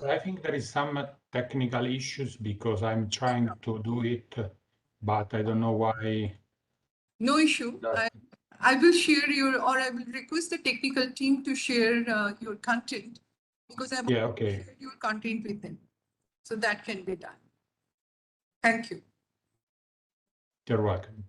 I think there is some technical issues because I'm trying to do it, but I don't know why. No issue. That, I will share or I will request the technical team to share your content because I've yeah, okay. shared your content with them. So that can be done. Thank you. You're welcome.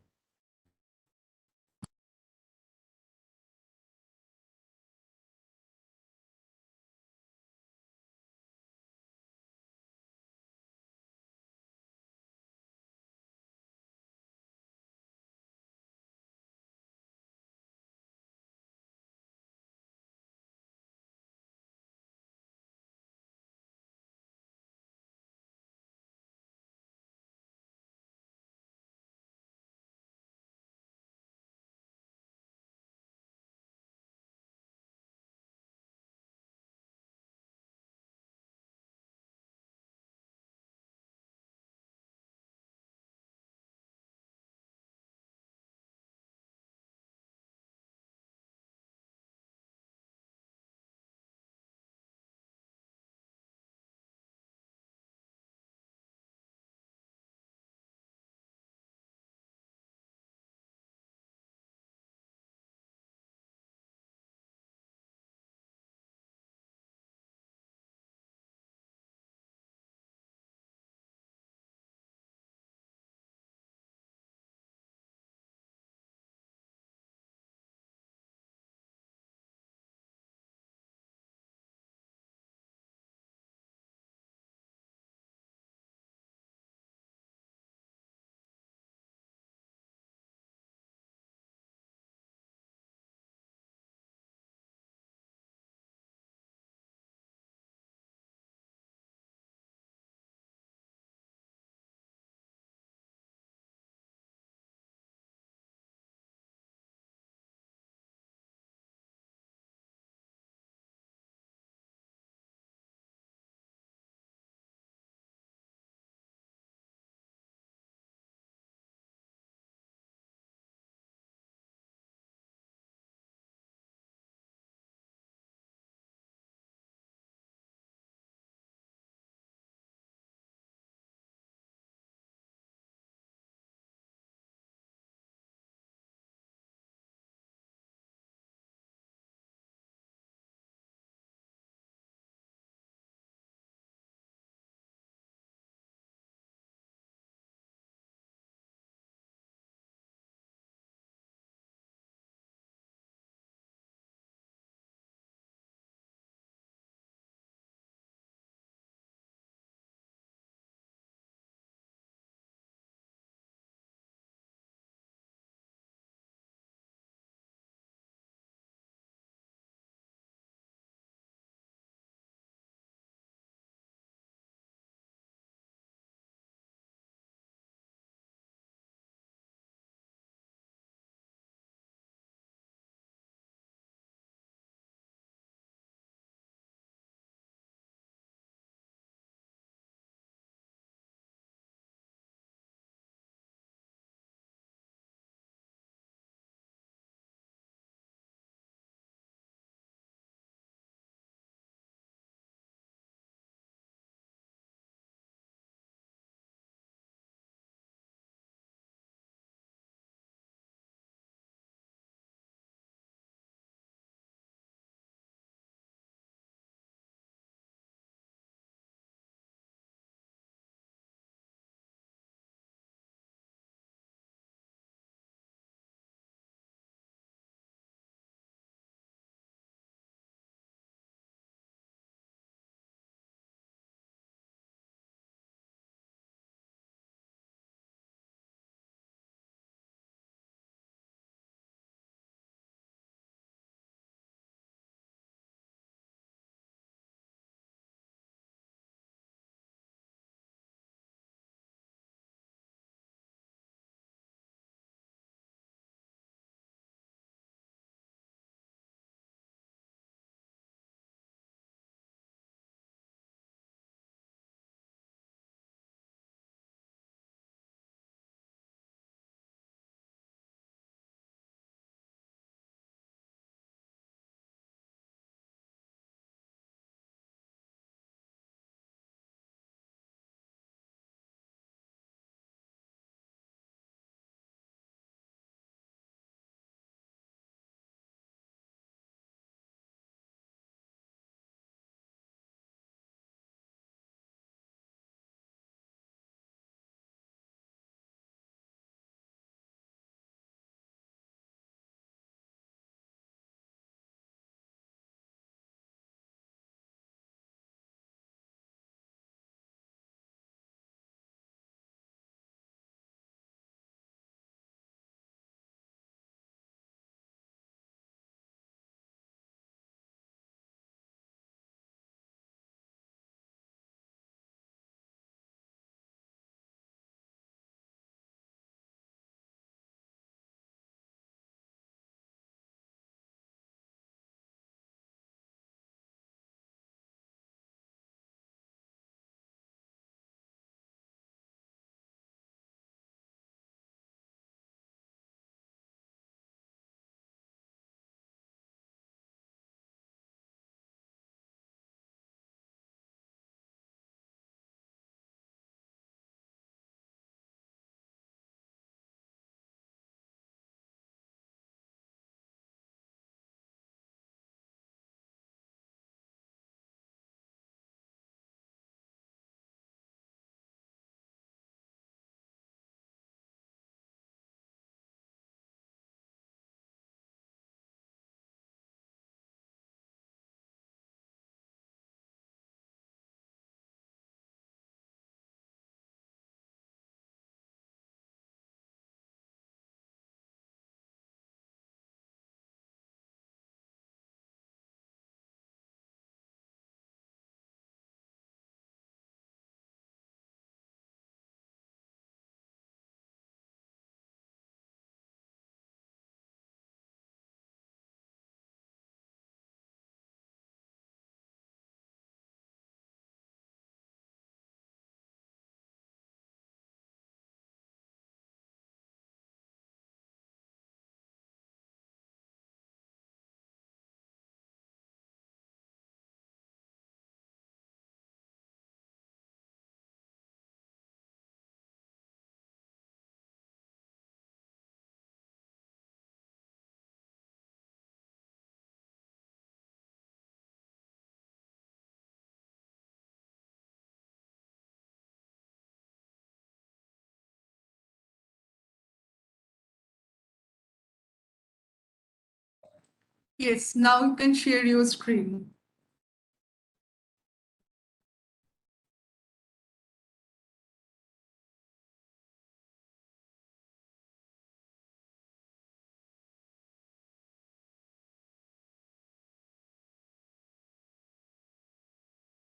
Yes, now you can share your screen.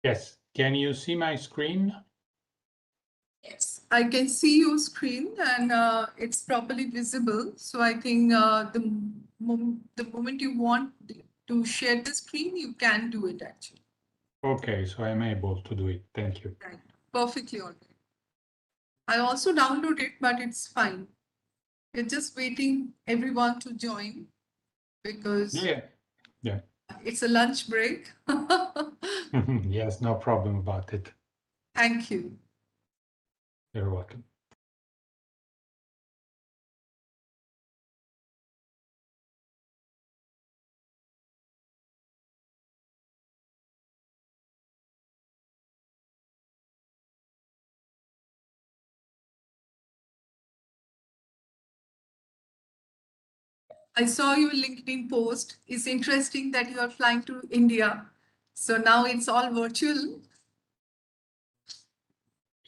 Yes. Can you see my screen? Yes, I can see your screen and it's properly visible. So I think the moment you want to share the screen, you can do it actually. Okay, so I'm able to do it. Thank you. Right. Perfectly all right. I also downloaded it, but it's fine. We're just waiting everyone to join because Yeah. Yeah. it's a lunch break. Yes, no problem about it. Thank you. You're welcome. I saw your LinkedIn post. It's interesting that you are flying to India. So now it's all virtual.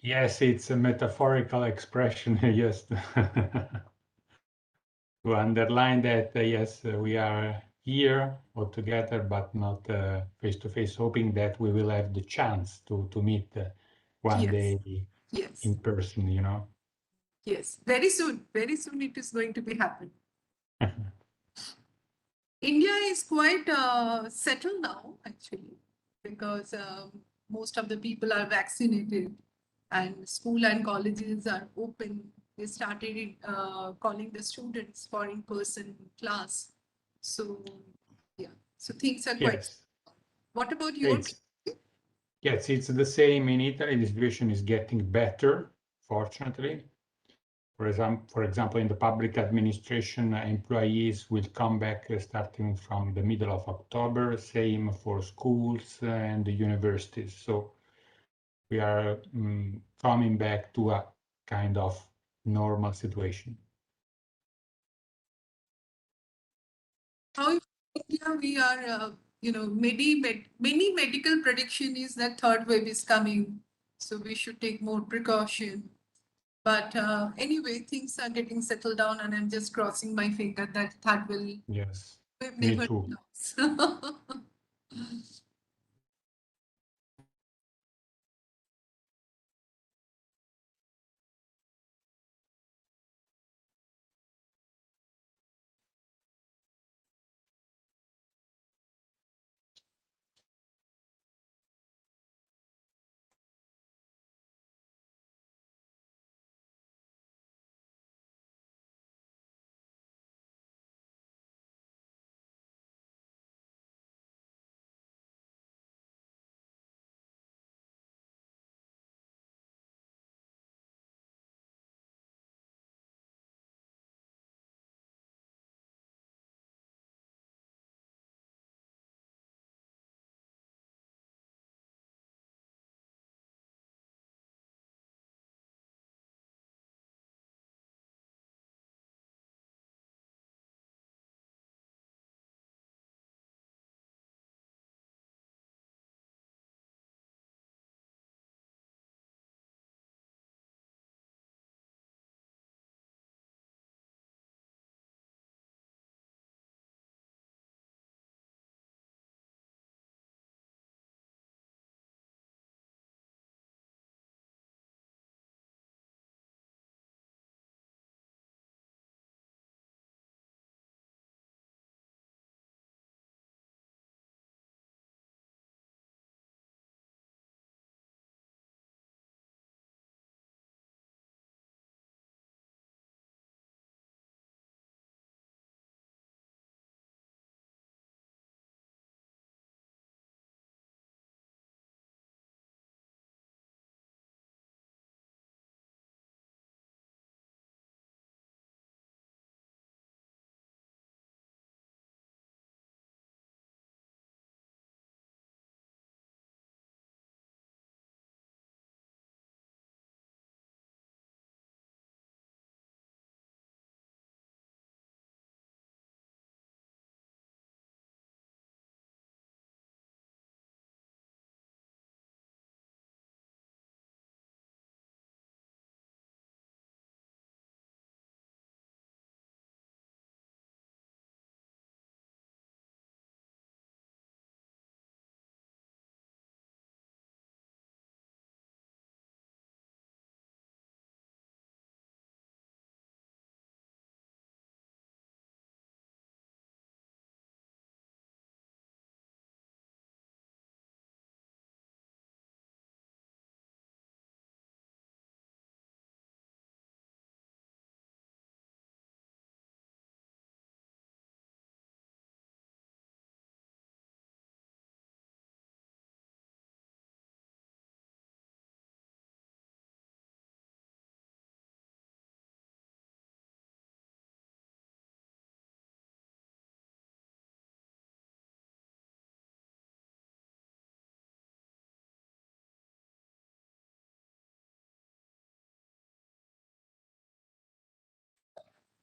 Yes, it's a metaphorical expression, yes, to underline that, yes, we are here all together, but not face to face, hoping that we will have the chance to meet one Yes, day yes, in person, you know. yes. Very soon it is going to be happening. India is quite settled now, actually, because most of the people are vaccinated and school and colleges are open. They started calling the students for in-person class. So, yeah, so things are quite. Yes, What about your? it's yes, it's the same in Italy. The situation is getting better, fortunately. For example, in the public administration, employees will come back starting from the middle of October. Same for schools and the universities. So we are coming back to a kind of normal situation. How in India we are, many medical prediction is that third wave is coming, so we should take more precaution. But anyway, things are getting settled down, and I'm just crossing my finger that that will Yes, me never too. comes.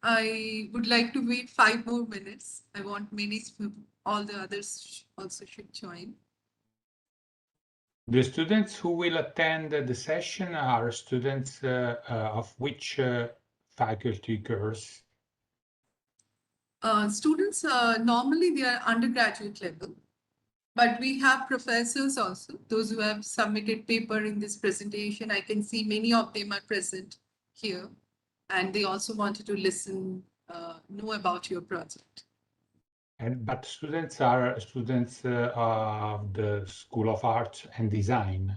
I would like to wait 5 more minutes. I want all the others also should join. The students who will attend the session are students of which faculty course? Students, normally they are undergraduate level, but we have professors also, those who have submitted paper in this presentation. I can see many of them are present here, and they also wanted to listen, know about your project. But students are students of the School of Arts and Design.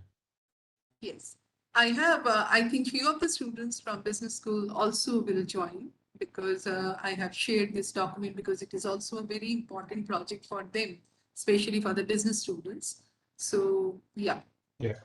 Yes, I have, I think few of the students from business school also will join because I have shared this document because it is also a very important project for them, especially for the business students. So, yeah. Yeah.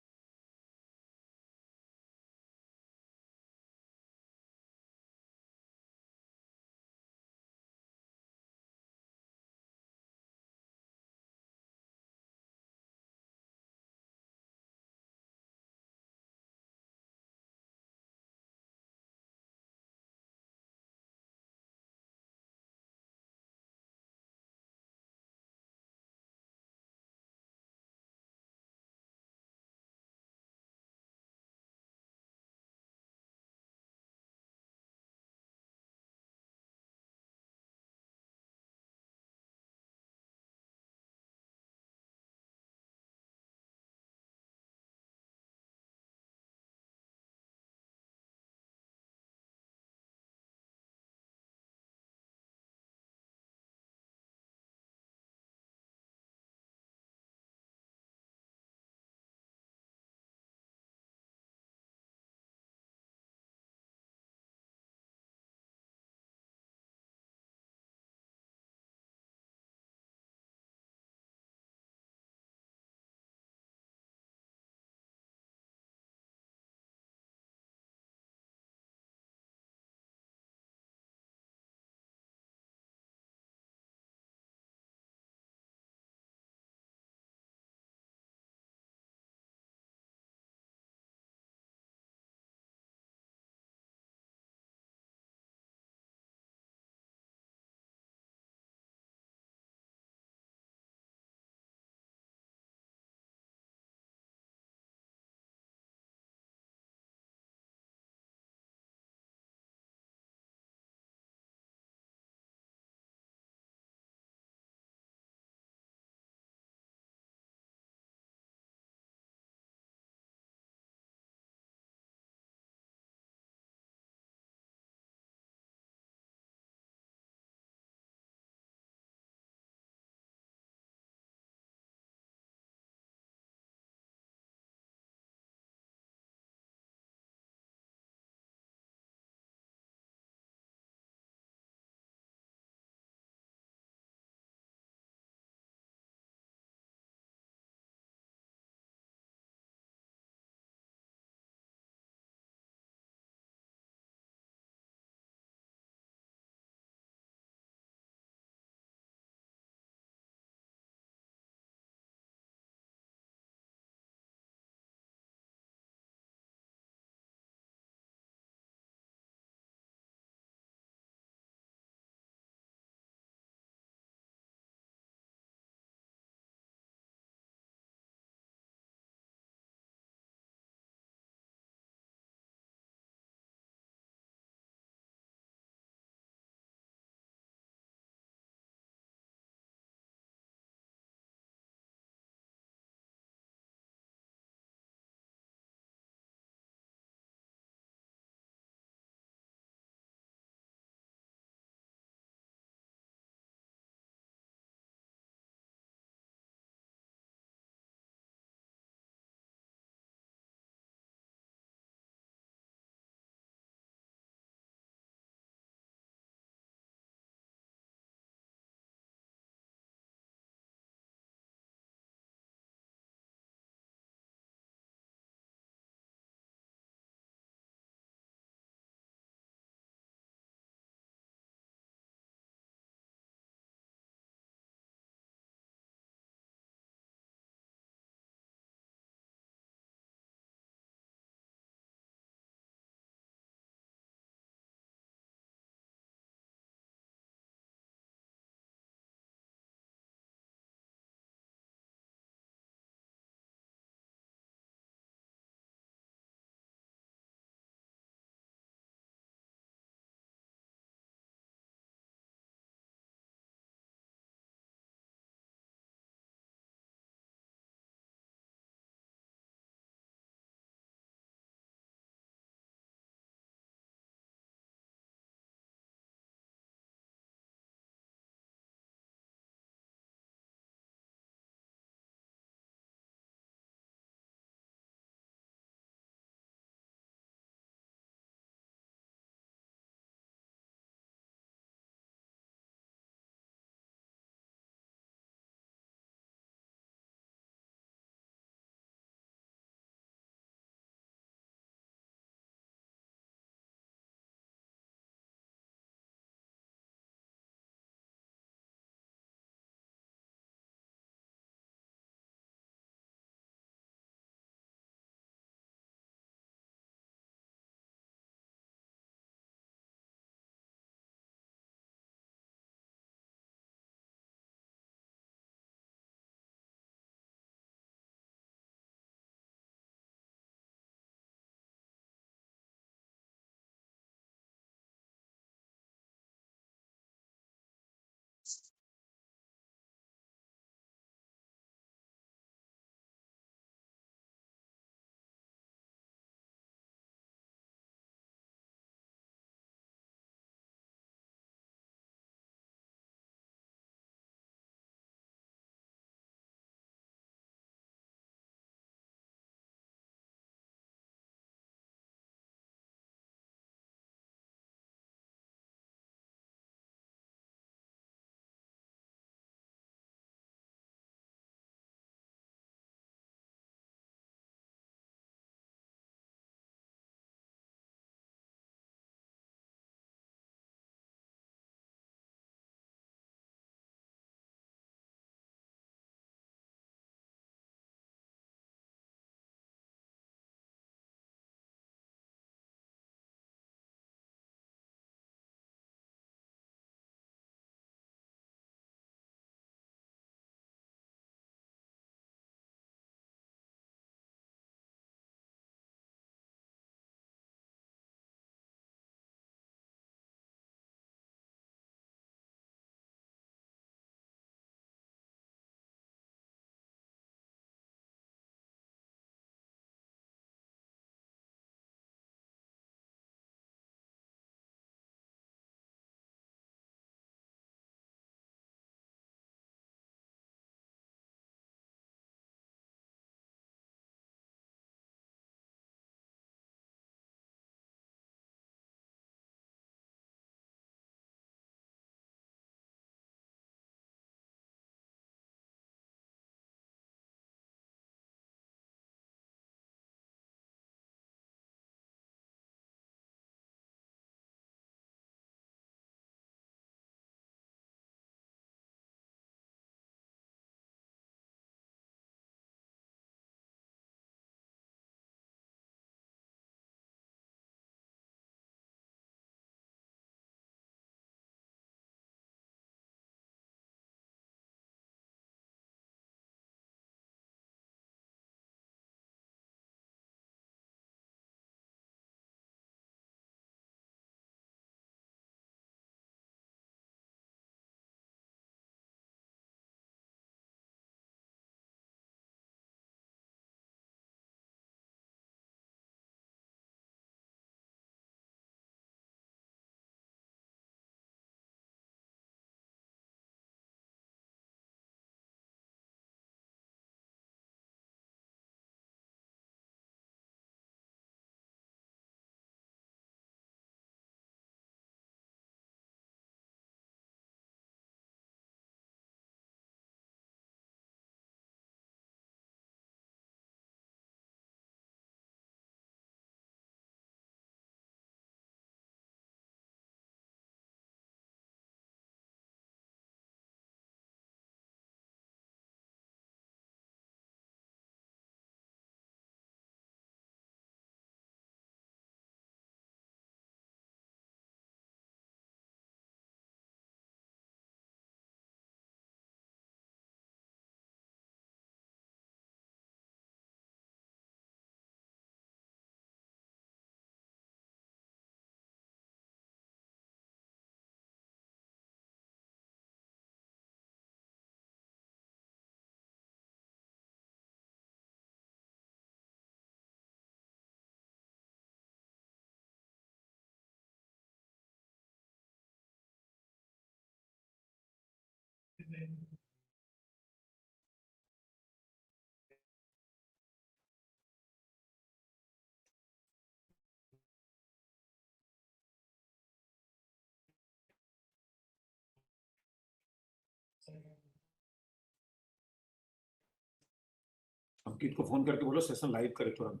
अंकित को phone करके बोलो session live करे तुरंत।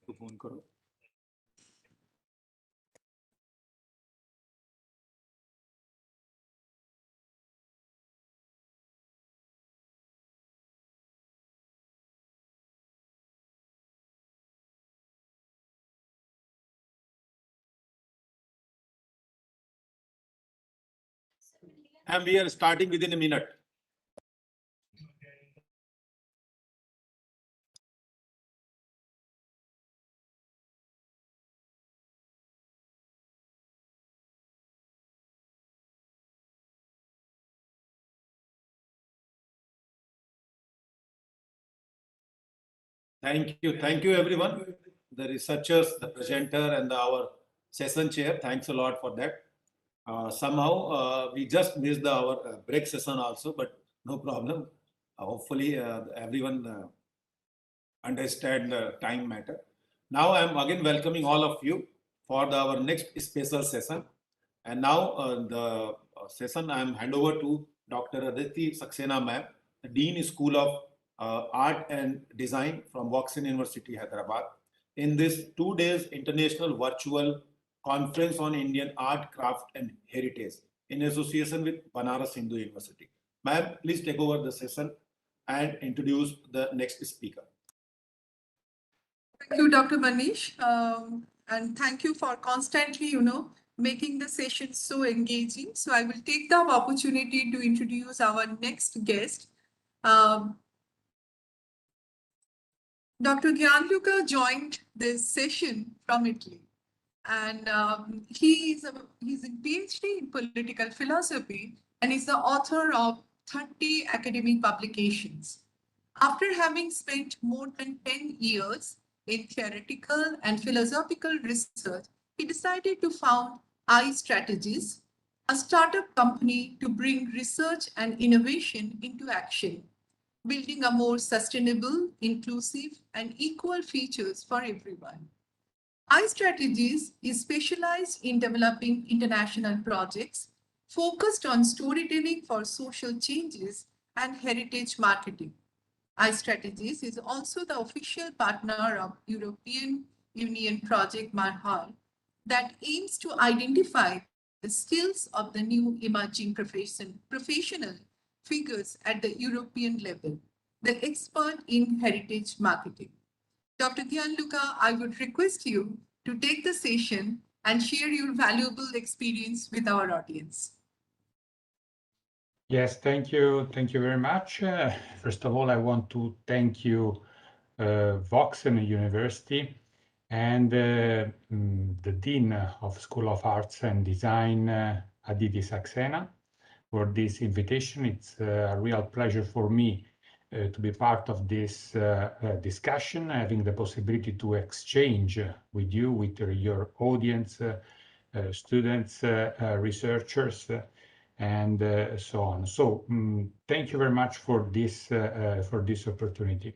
तो phone करो। And we are starting within a minute. Thank you everyone, the researchers, the presenter, and our session chair. Thanks a lot for that. Somehow we just missed our break session also, but no problem. Hopefully everyone understand the time matter. Now I am again welcoming all of you for our next special session. And now the session I am hand over to Dr. Adity Saxena ma'am, the Dean School of Art and Design from Vaxin University, Hyderabad, in this 2 days international virtual conference on Indian art, craft and heritage in association with Banaras Hindu University. Ma'am, please take over the session and introduce the next speaker. Thank you, Dr. Manish. And thank you for constantly, making the session so engaging. So I will take the opportunity to introduce our next guest. Dr. Gianluca joined this session from Italy, and he's a PhD in political philosophy and is the author of 30 academic publications. After having spent more than 10 years in theoretical and philosophical research, he decided to found iStrategies, a startup company to bring research and innovation into action, building a more sustainable, inclusive, and equal futures for everyone. iStrategies is specialized in developing international projects focused on storytelling for social changes and heritage marketing. iStrategies is also the official partner of European Union Project Marhal that aims to identify the skills of the new emerging professional figures at the European level, the expert in heritage marketing. Dr. Gianluca, I would request you to take the session and share your valuable experience with our audience. Yes, thank you. Thank you very much. First of all, I want to thank you, Vaxin University, and the Dean of School of Arts and Design, Adity Saxena, for this invitation. It's a real pleasure for me to be part of this discussion, having the possibility to exchange with you, with your audience, students, researchers, and so on. So thank you very much for this opportunity.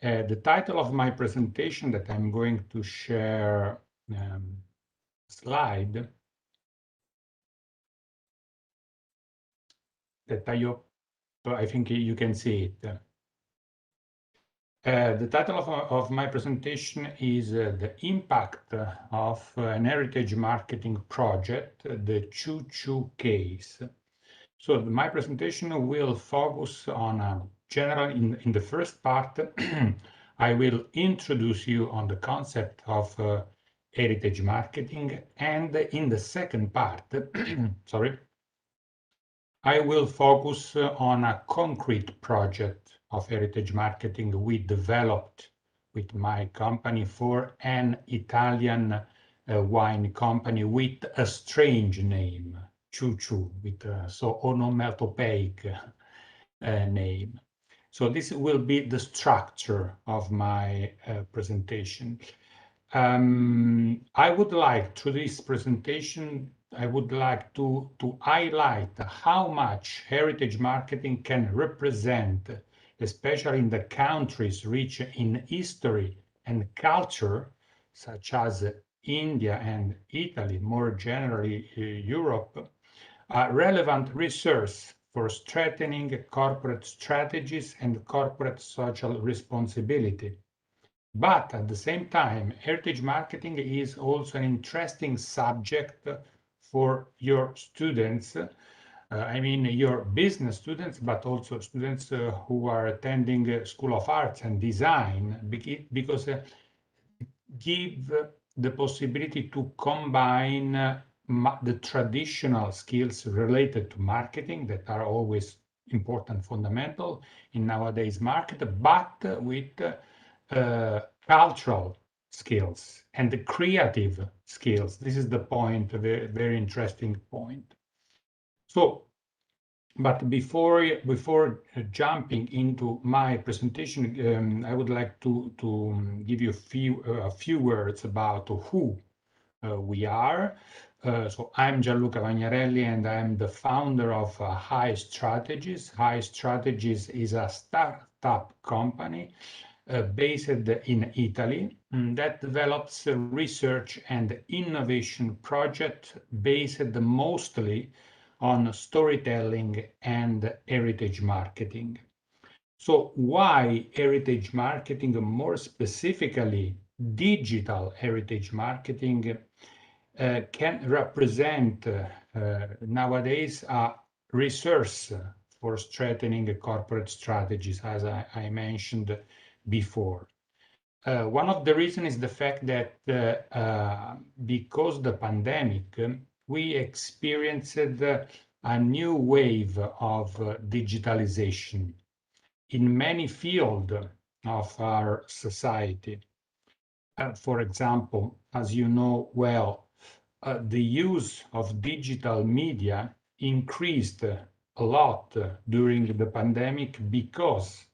The title of my presentation that I'm going to share slide that I think you can see it. The title of my presentation is The Impact of an Heritage Marketing Project, the Choo-Choo Case. So my presentation will focus on general, in the first part, I will introduce you on the concept of heritage marketing, and in the second part, sorry, I will focus on a concrete project of heritage marketing we developed with my company for an Italian wine company with a strange name, Choo-Choo, with a so onomatopoeic name. So this will be the structure of my presentation. I would like, through this presentation, I would like to highlight how much heritage marketing can represent, especially in the countries rich in history and culture, such as India and Italy, more generally Europe, relevant resource for strengthening corporate strategies and corporate social responsibility. But at the same time, heritage marketing is also an interesting subject for your students. I mean, your business students, but also students who are attending School of Arts and Design, because give the possibility to combine the traditional skills related to marketing that are always important, fundamental in nowadays market, but with cultural skills and the creative skills. This is the point, a very, very interesting point. So, but before jumping into my presentation, I would like to give you a few words about who we are. So I'm Gianluca Vagnarelli, and I'm the founder of High Strategies. High Strategies is a startup company based in Italy that develops research and innovation projects based mostly on storytelling and heritage marketing. So why heritage marketing, more specifically digital heritage marketing, can represent nowadays a resource for strengthening corporate strategies, as I mentioned before. One of the reasons is the fact that because the pandemic, we experienced a new wave of digitalization in many fields of our society. For example, as you know well, the use of digital media increased a lot during the pandemic because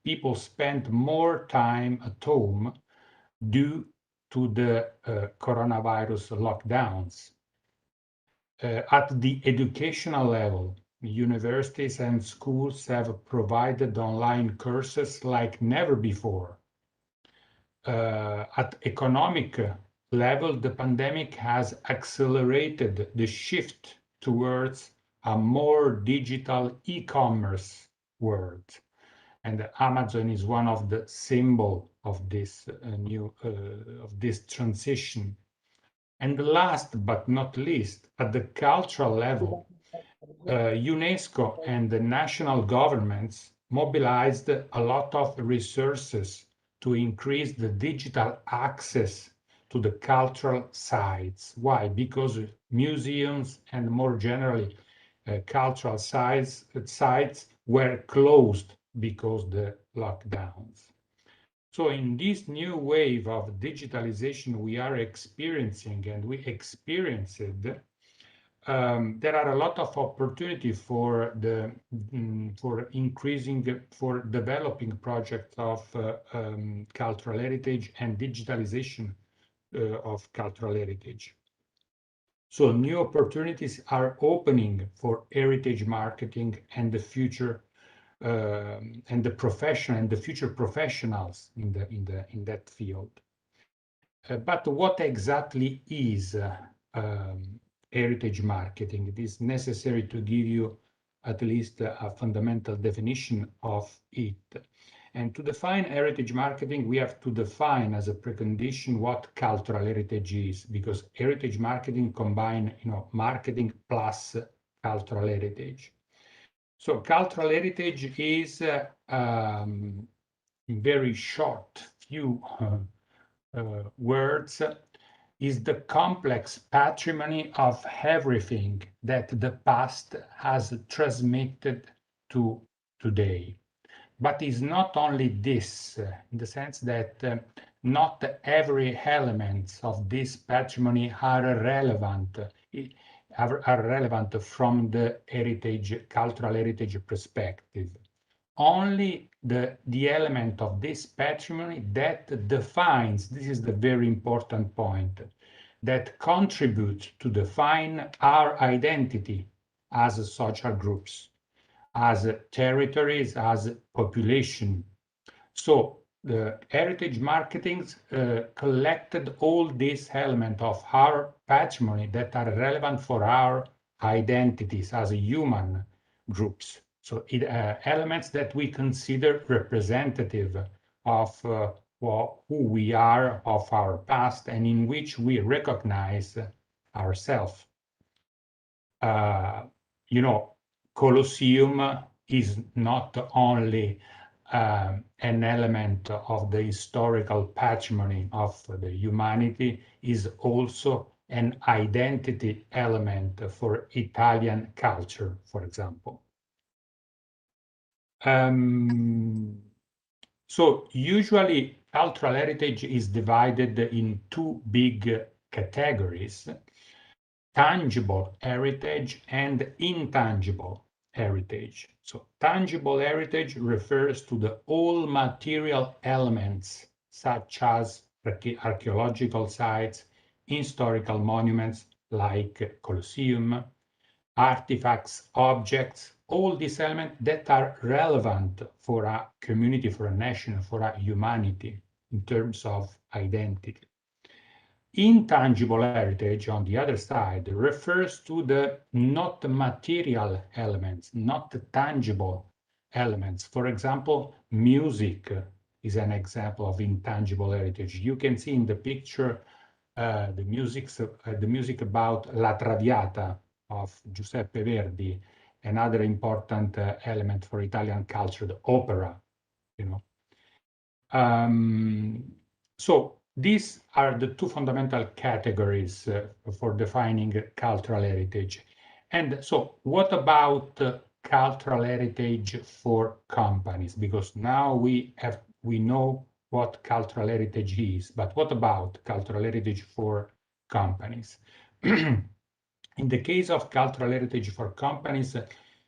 people spent more time at home due to the coronavirus lockdowns. At the educational level, universities and schools have provided online courses like never before. At economic level, the pandemic has accelerated the shift towards a more digital e-commerce world. And Amazon is one of the symbols of this of this transition. And last but not least, at the cultural level, UNESCO and the national governments mobilized a lot of resources to increase the digital access to the cultural sites. Why? Because museums and more generally cultural sites were closed because the lockdowns. So in this new wave of digitalization we are experiencing, and we experienced, there are a lot of opportunity for developing projects of cultural heritage and digitalization of cultural heritage. So new opportunities are opening for heritage marketing and the future and the profession and the future professionals in that field. But what exactly is heritage marketing? It is necessary to give you at least a fundamental definition of it. And to define heritage marketing, we have to define as a precondition what cultural heritage is, because heritage marketing combines, marketing plus cultural heritage. So cultural heritage is, in very short few words, is the complex patrimony of everything that the past has transmitted to today. But it's not only this, in the sense that not every element of this patrimony are relevant from the cultural heritage perspective. Only the element of this patrimony that defines, this is the very important point, that contribute to define our identity as social groups, as territories, as population. So the heritage marketing collected all these elements of our patrimony that are relevant for our identities as human groups. So elements that we consider representative of who we are, of our past, and in which we recognize ourselves. You know, Colosseum is not only an element of the historical patrimony of the humanity, is also an identity element for Italian culture, for example. So usually cultural heritage is divided in two big categories: tangible heritage and intangible heritage. So tangible heritage refers to the all material elements such as archaeological sites, historical monuments like Colosseum, artifacts, objects, all these elements that are relevant for a community, for a nation, for a humanity in terms of identity. Intangible heritage, on the other side, refers to the not material elements, not tangible elements. For example, music is an example of intangible heritage. You can see in the picture the music about La Traviata of Giuseppe Verdi, another important element for Italian culture, the opera, you know. So these are the two fundamental categories for defining cultural heritage. And so what about cultural heritage for companies? Because now we know what cultural heritage is, but what about cultural heritage for companies? In the case of cultural heritage for companies,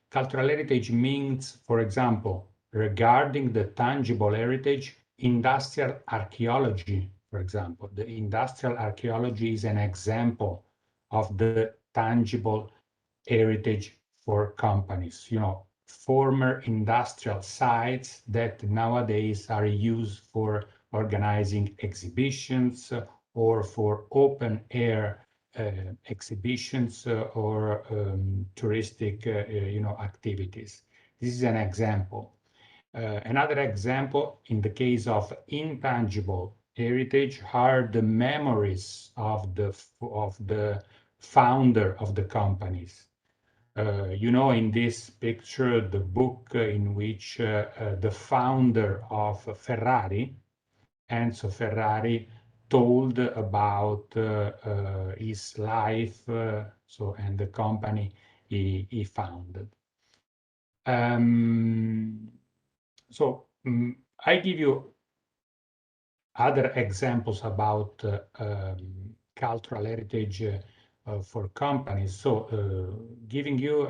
cultural heritage means, for example, regarding the tangible heritage, industrial archaeology, for example. The industrial archaeology is an example of the tangible heritage for companies, you know, former industrial sites that nowadays are used for organizing exhibitions or for open air exhibitions or touristic, you know, activities. This is an example. Another example, in the case of intangible heritage, are the memories of the founder of the companies. You know, in this picture, the book in which the founder of Ferrari, Enzo Ferrari, told about his life, and the company he founded. I give you other examples about cultural heritage for companies. So giving you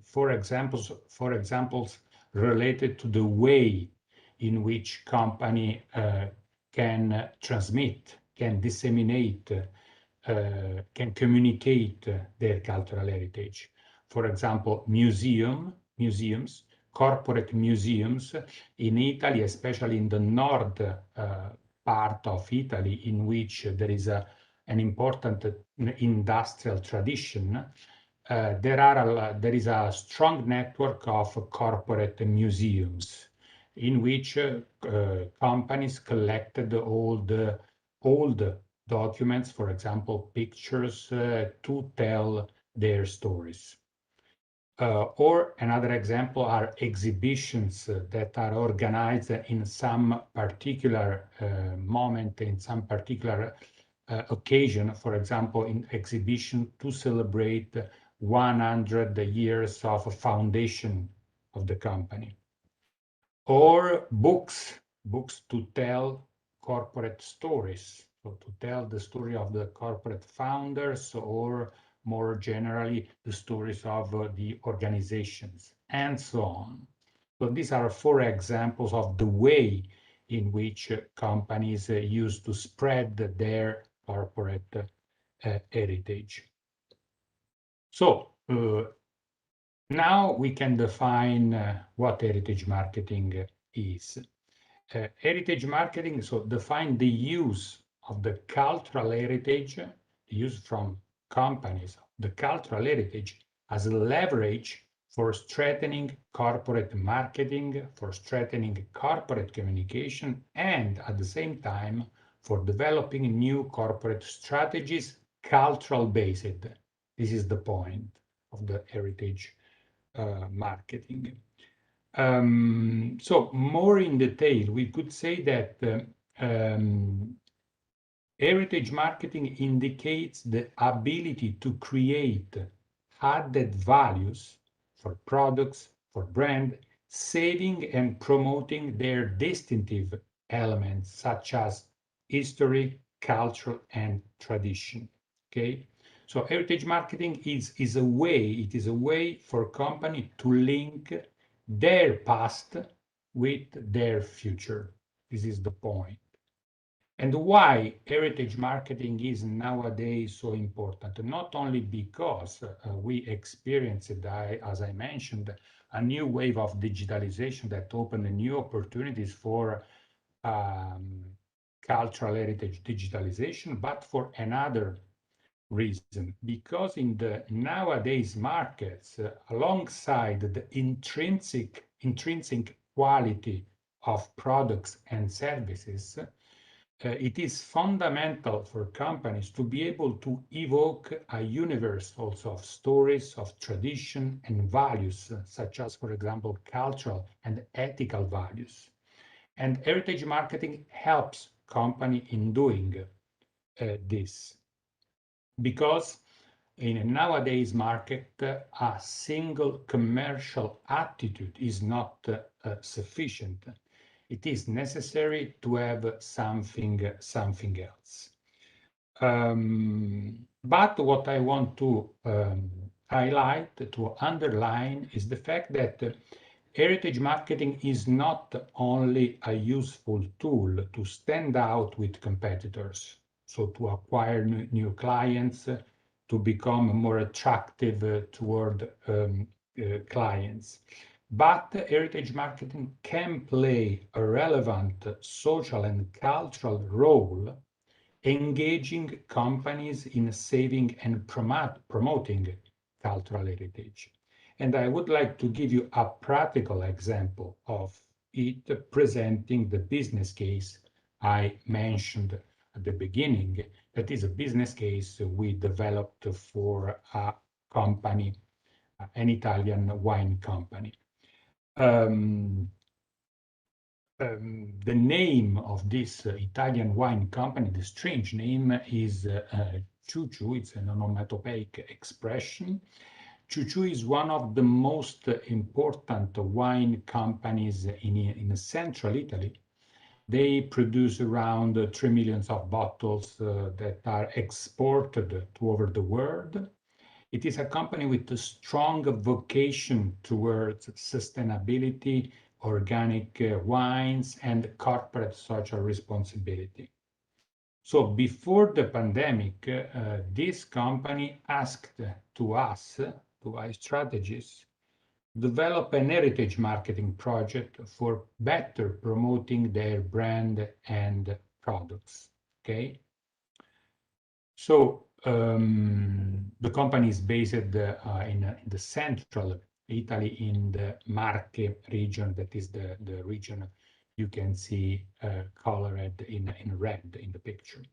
four examples related to the way in which company can transmit, can disseminate, can communicate their cultural heritage. For example, museums, corporate museums in Italy, especially in the north part of Italy, in which there is an important industrial tradition. There is a strong network of corporate museums in which companies collected all the old documents, for example, pictures, to tell their stories. Or another example are exhibitions that are organized in some particular moment, in some particular occasion, for example, in exhibition to celebrate 100 years of foundation of the company. Or books to tell corporate stories, so to tell the story of the corporate founders, or more generally, the stories of the organizations, and so on. So these are four examples of the way in which companies use to spread their corporate heritage. So now we can define what heritage marketing is. Heritage marketing, so define the use of the cultural heritage, the use from companies, the cultural heritage as a leverage for strengthening corporate marketing, for strengthening corporate communication, and at the same time, for developing new corporate strategies, cultural based. This is the point of the heritage marketing. So more in detail, we could say that heritage marketing indicates the ability to create added values for products, for brand, saving and promoting their distinctive elements such as history, culture, and tradition. Okay, so heritage marketing is a way for company to link their past with their future. This is the point. And why heritage marketing is nowadays so important? Not only because we experienced, as I mentioned, a new wave of digitalization that opened new opportunities for cultural heritage digitalization, but for another reason, because in the nowadays markets, alongside the intrinsic quality of products and services, it is fundamental for companies to be able to evoke a universe also of stories, of tradition and values, such as, for example, cultural and ethical values. And heritage marketing helps company in doing this, because in a nowadays market, a single commercial attitude is not sufficient. It is necessary to have something else. But what I want to highlight, to underline, is the fact that heritage marketing is not only a useful tool to stand out with competitors, so to acquire new clients, to become more attractive toward clients. But heritage marketing can play a relevant social and cultural role, engaging companies in saving and promoting cultural heritage. And I would like to give you a practical example of it, presenting the business case I mentioned at the beginning. That is a business case we developed for a company, an Italian wine company. The name of this Italian wine company, the strange name, is Ciuciu. It's an onomatopoeic expression. Ciuciu is one of the most important wine companies in central Italy. They produce around 3 million of bottles that are exported to over the world. It is a company with a strong vocation towards sustainability, organic wines, and corporate social responsibility. So before the pandemic, this company asked to us, to iStrategies, develop an heritage marketing project for better promoting their brand and products. Okay. So the company is based in the central Italy, in the Marche region. That is the region you can see colored in red in the picture.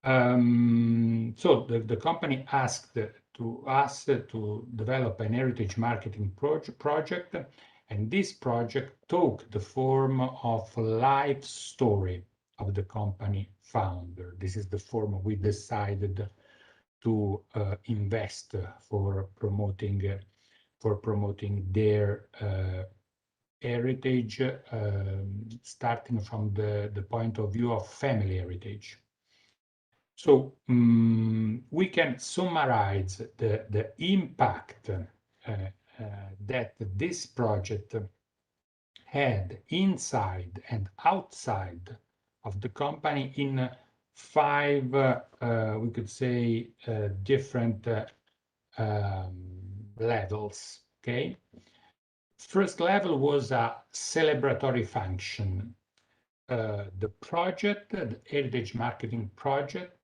So the company asked to us to develop an heritage marketing project, and this project took the form of a life story of the company founder. This is the form we decided to invest for promoting their heritage, starting from the point of view of family heritage. So we can summarize the impact that this project had inside and outside of the company in 5, we could say, different levels, okay? First level was a celebratory function. The project, the Heritage Marketing Project,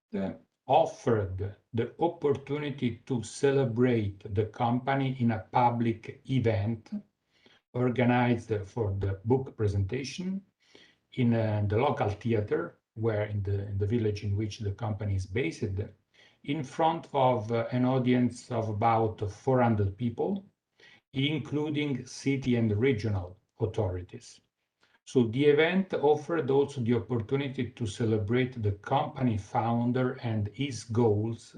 offered the opportunity to celebrate the company in a public event organized for the book presentation in the local theater, where in the village in which the company is based, in front of an audience of about 400 people, including city and regional authorities. So the event offered also the opportunity to celebrate the company founder and his goals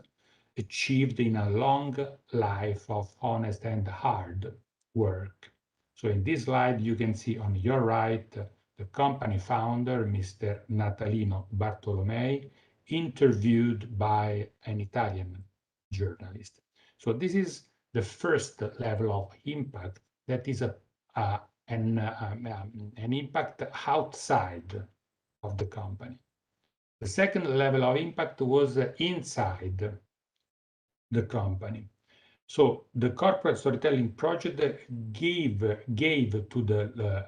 achieved in a long life of honest and hard work. So in this slide, you can see on your right, the company founder, Mr. Natalino Bartolomei, interviewed by an Italian journalist. So this is the first level of impact, that is an impact outside of the company. The second level of impact was inside the company. So the corporate storytelling project gave to the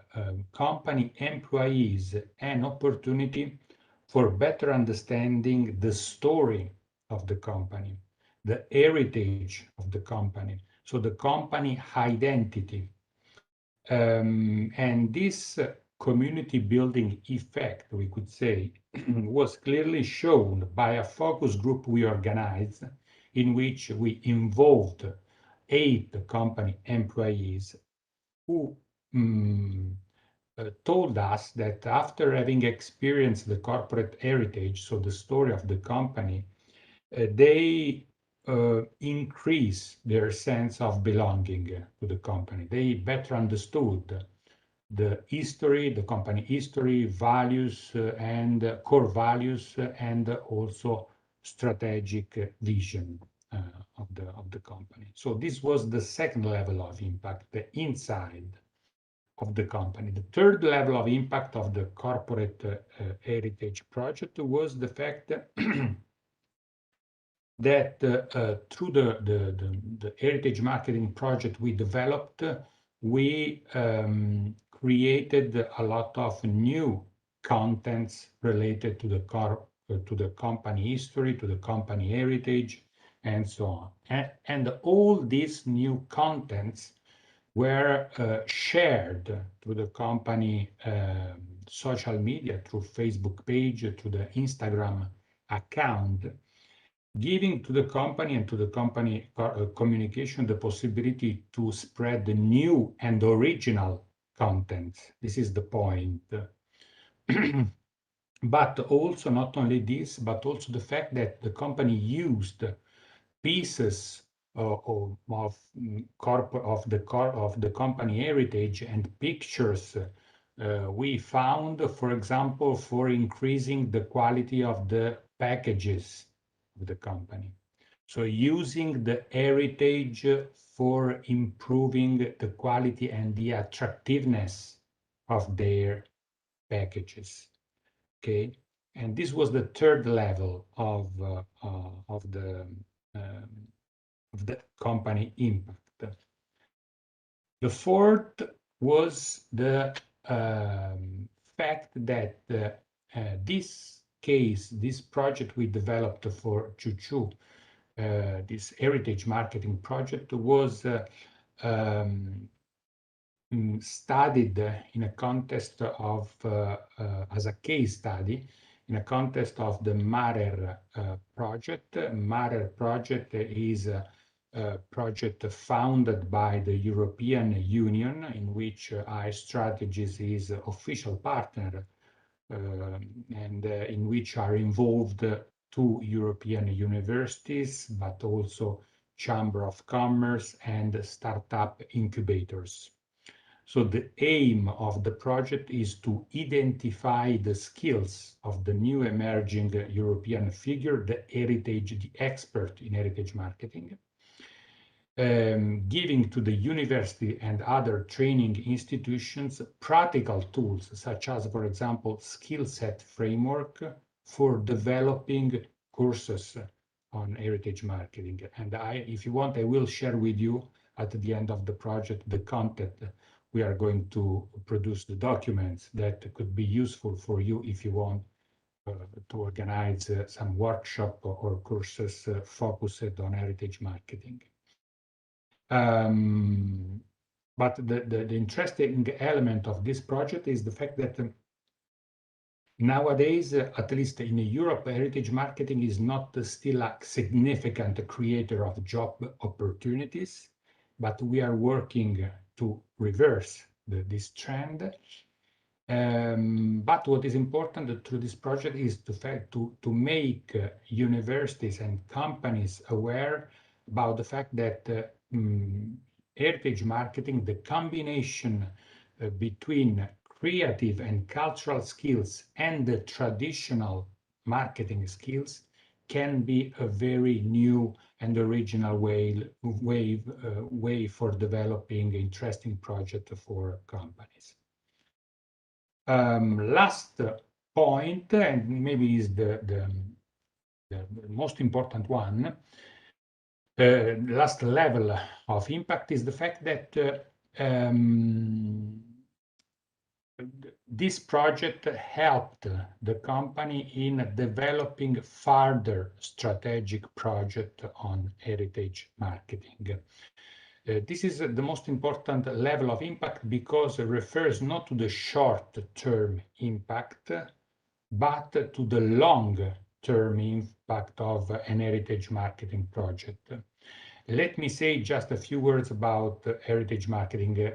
company employees an opportunity for better understanding the story of the company, the heritage of the company, so the company identity. And this community building effect, we could say, was clearly shown by a focus group we organized, in which we involved 8 company employees who told us that after having experienced the corporate heritage, so the story of the company, they increase their sense of belonging to the company. They better understood the history, the company history, values, and core values, and also strategic vision of the company. So this was the second level of impact, the inside of the company. The third level of impact of the corporate heritage project was the fact that through the heritage marketing project we developed, we created a lot of new contents related to the company history, to the company heritage, and so on. And all these new contents were shared to the company social media, through Facebook page, to the Instagram account, giving to the company and to the company communication the possibility to spread the new and original content. This is the point. But also not only this, but also the fact that the company used pieces of the company heritage and pictures we found, for example, for increasing the quality of the packages of the company. So using the heritage for improving the quality and the attractiveness of their packages. Okay, and this was the third level of the company impact. The fourth was the fact that this project we developed for Chuchu, this heritage marketing project, was studied in a context of, as a case study, in a context of the MARER project. MARER project is a project founded by the European Union, in which iStrategies is official partner, and in which are involved 2 European universities, but also Chamber of Commerce and startup incubators. So the aim of the project is to identify the skills of the new emerging European figure, the expert in heritage marketing, giving to the university and other training institutions practical tools, such as, for example, skill set framework for developing courses on heritage marketing. And if you want, I will share with you at the end of the project the content. We are going to produce the documents that could be useful for you if you want to organize some workshop or courses focused on heritage marketing. But the interesting element of this project is the fact that nowadays, at least in Europe, heritage marketing is not still a significant creator of job opportunities, but we are working to reverse this trend. But what is important through this project is to make universities and companies aware about the fact that heritage marketing, the combination between creative and cultural skills and the traditional marketing skills can be a very new and original way for developing interesting projects for companies. Last point, and maybe is the most important one, last level of impact is the fact that this project helped the company in developing further strategic project on heritage marketing. This is the most important level of impact because it refers not to the short-term impact, but to the long-term impact of an heritage marketing project. Let me say just a few words about heritage marketing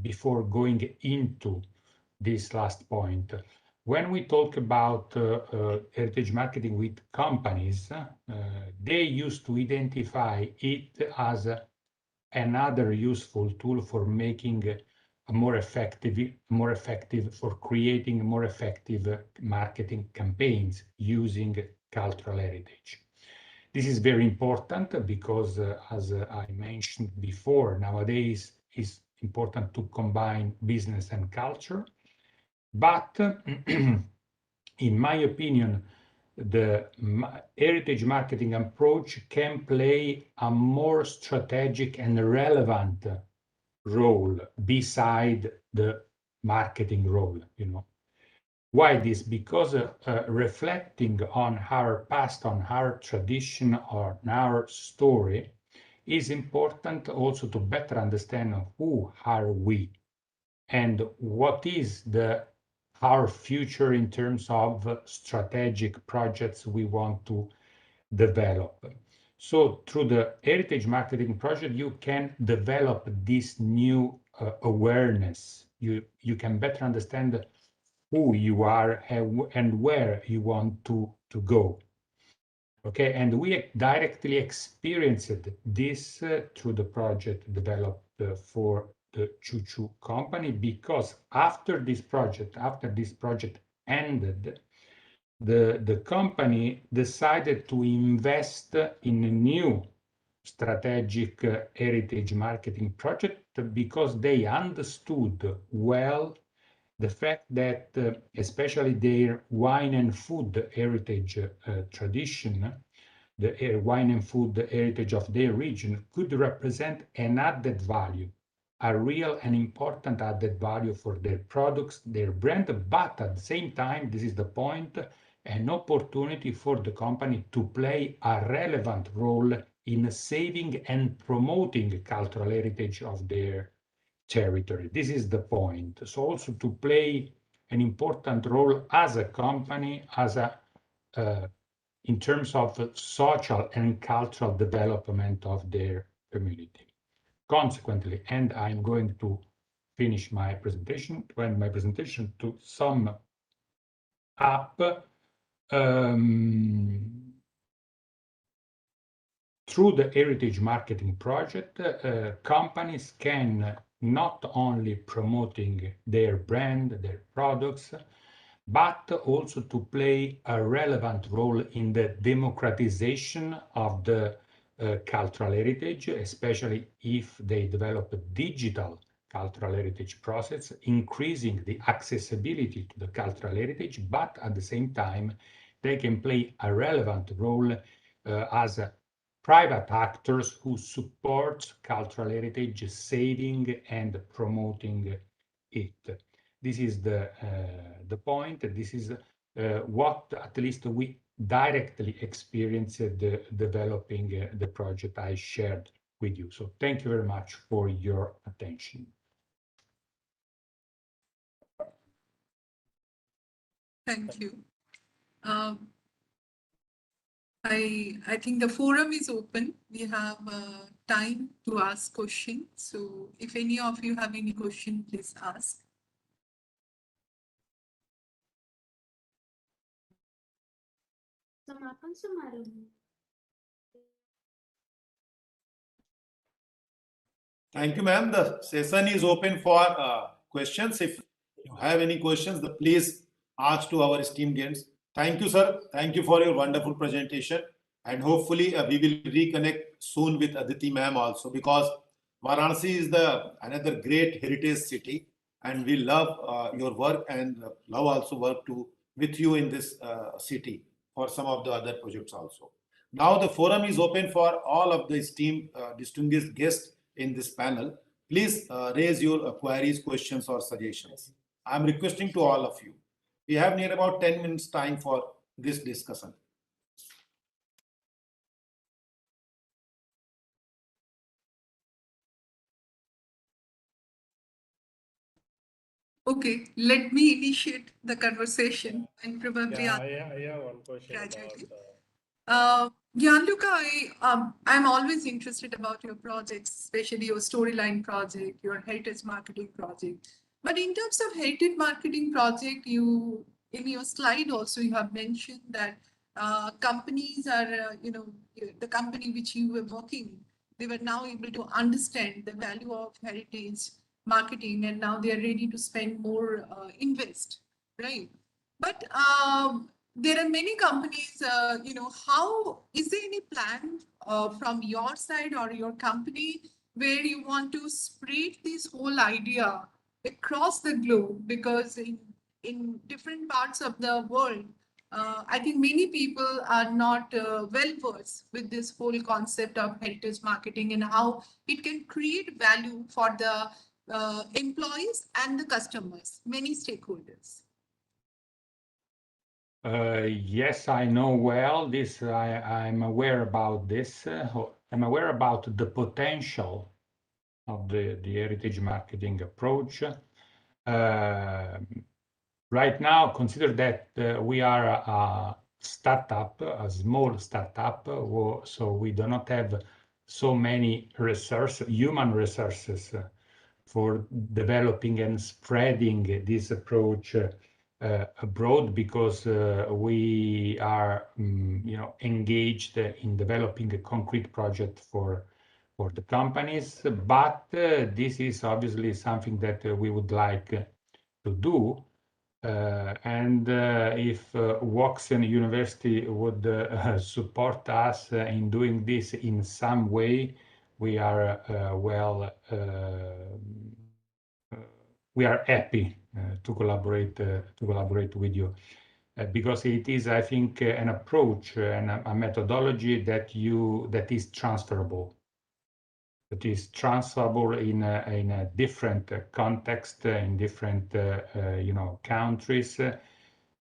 before going into this last point. When we talk about heritage marketing with companies, they used to identify it as another useful tool for making a more effective for creating more effective marketing campaigns using cultural heritage. This is very important because, as I mentioned before, nowadays it's important to combine business and culture. But in my opinion, the heritage marketing approach can play a more strategic and relevant role beside the marketing role, you know. Why this? Because reflecting on our past, on our tradition, or on our story is important also to better understand who are we and what is our future in terms of strategic projects we want to develop. So through the heritage marketing project, you can develop this new awareness. You can better understand who you are and where you want to go. Okay, and we directly experienced this through the project developed for the Choo company, because after this project ended, the company decided to invest in a new strategic heritage marketing project because they understood well the fact that especially their wine and food heritage tradition, the wine and food heritage of their region could represent an added value, a real and important added value for their products, their brand, but at the same time, this is the point, an opportunity for the company to play a relevant role in saving and promoting cultural heritage of their territory. This is the point. So also to play an important role as a company, in terms of social and cultural development of their community. Consequently, and I'm going to finish my presentation, to end my presentation, to sum up, through the heritage marketing project, companies can not only promoting their brand, their products, but also to play a relevant role in the democratization of the cultural heritage, especially if they develop digital cultural heritage process, increasing the accessibility to the cultural heritage, but at the same time, they can play a relevant role as private actors who support cultural heritage saving and promoting it. This is the point. This is what at least we directly experienced developing the project I shared with you. So thank you very much for your attention. Thank you. I think the forum is open. We have time to ask questions. So if any of you have any question, please ask. Thank you, ma'am. The session is open for questions. If you have any questions, please ask to our esteemed guests. Thank you, sir. Thank you for your wonderful presentation. And hopefully we will reconnect soon with Adity ma'am also, because Varanasi is another great heritage city, and we love your work and love also work with you in this city for some of the other projects also. Now the forum is open for all of the esteemed distinguished guests in this panel. Please raise your queries, questions, or suggestions. I'm requesting to all of you. We have near about 10 minutes time for this discussion. Okay, let me initiate the conversation and probably I have one question gradually. about Gianluca, I'm always interested about your projects, especially your storyline project, your heritage marketing project. But in terms of heritage marketing project, in your slide also you have mentioned that companies are, the company which you were working, they were now able to understand the value of heritage marketing, and now they are ready to spend more, invest, right? But there are many companies, how is there any plan from your side or your company where you want to spread this whole idea across the globe? Because in different parts of the world, I think many people are not well versed with this whole concept of heritage marketing and how it can create value for the employees and the customers, many stakeholders. Yes, I know well this. I'm aware about this. I'm aware about the potential of the heritage marketing approach. Right now, consider that we are a startup, a small startup, so we do not have so many human resources for developing and spreading this approach abroad, because we are engaged in developing a concrete project for the companies. But this is obviously something that we would like to do. And if Woxen University would support us in doing this in some way, we are we are happy to collaborate with you, because it is, I think, an approach and a methodology that is transferable. That is transferable in a different context, in different countries.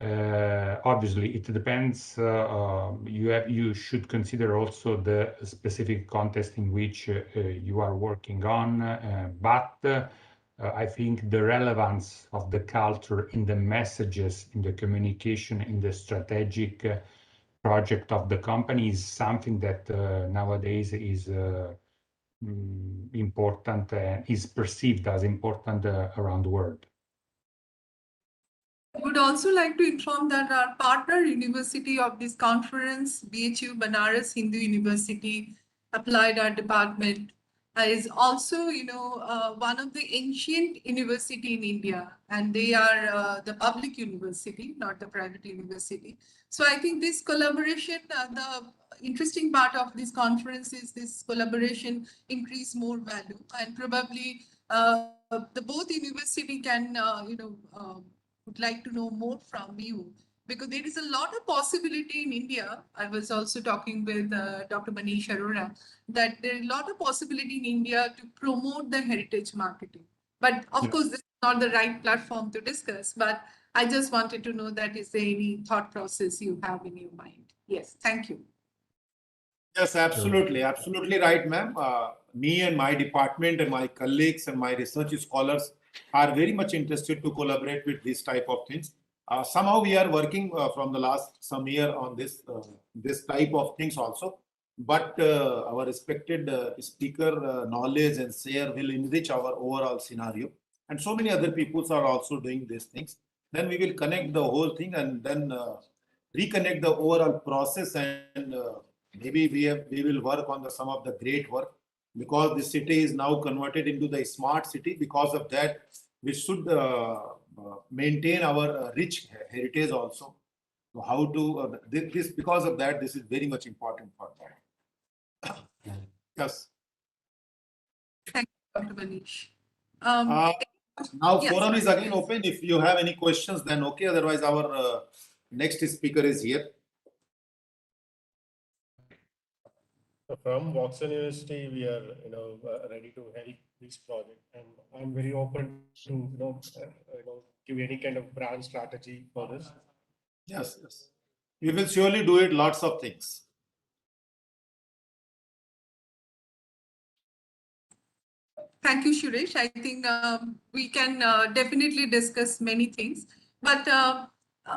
Obviously, it depends. You should consider also the specific context in which you are working on. But I think the relevance of the culture in the messages, in the communication, in the strategic project of the company is something that nowadays is important and is perceived as important around the world. I would also like to inform that our partner university of this conference, BHU Banaras Hindu University, Applied Art Department, is also, one of the ancient university in India, and they are the public university, not the private university. So I think this collaboration, the interesting part of this conference is this collaboration increase more value, and probably the both university can, would like to know more from you, because there is a lot of possibility in India. I was also talking with Dr. Manish Arora that there is a lot of possibility in India to promote the heritage marketing. But of course, this is not the right platform to discuss. But I just wanted to know that is there any thought process you have in your mind? Yes, thank you. Yes, absolutely. Absolutely right, ma'am. Me and my department and my colleagues and my research scholars are very much interested to collaborate with this type of things. Somehow we are working from the last some year on this type of things also. But our respected speaker knowledge and share will enrich our overall scenario. And so many other peoples are also doing these things. Then we will connect the whole thing and then reconnect the overall process, and maybe we will work on some of the great work, because the city is now converted into the smart city. Because of that, we should maintain our rich heritage also. So how to this, because of that, this is very much important for that. Yes. Thank you, Dr. Manish. Now Yes. forum is again open. If you have any questions, then okay. Otherwise, our next speaker is here. From Watson University, we are ready to help this project, and I'm very open to give any kind of brand strategy for this. Yes, yes. We will surely do it. Lots of things. Thank you, Suresh. I think we can definitely discuss many things. But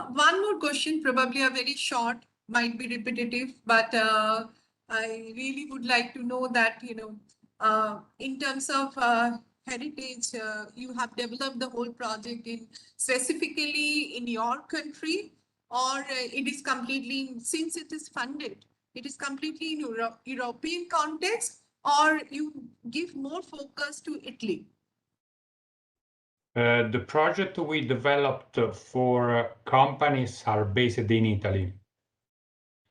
one more question, probably a very short, might be repetitive, but I really would like to know that, in terms of heritage, you have developed the whole project in specifically in your country, or it is completely, since it is funded, it is completely in European context, or you give more focus to Italy? The project we developed for companies are based in Italy.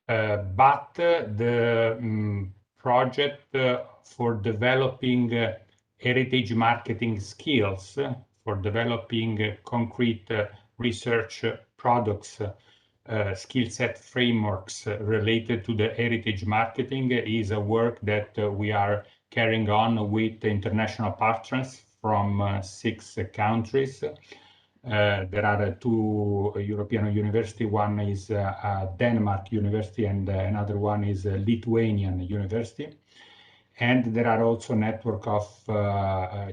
But the project for developing heritage marketing skills, for developing concrete research products, skill set frameworks related to the heritage marketing is a work that we are carrying on with international partners from 6 countries. There are 2 European universities. One is Denmark University and another one is Lithuanian University. And there are also network of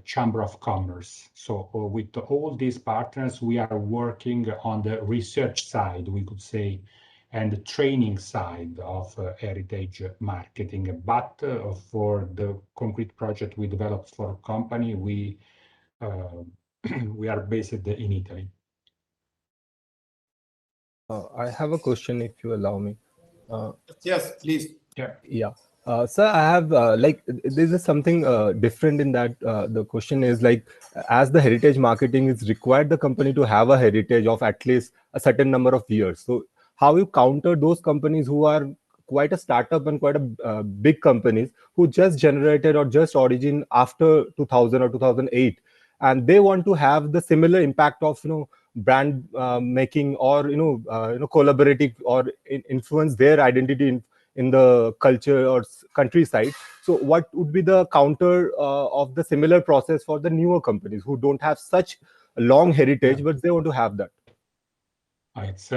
Chamber of Commerce. So with all these partners, we are working on the research side, we could say, and the training side of heritage marketing. But for the concrete project we developed for a company, we are based in Italy. I have a question, if you allow me. Yes, please. Yeah. Sir, I have this is something different in that the question is like, as the heritage marketing is required the company to have a heritage of at least a certain number of years. So how you counter those companies who are quite a startup and quite a big companies who just generated or just origin after 2000 or 2008, and they want to have the similar impact of brand making or collaborative or influence their identity in the culture or countryside. So what would be the counter of the similar process for the newer companies who don't have such a long heritage, but they want to have that? It's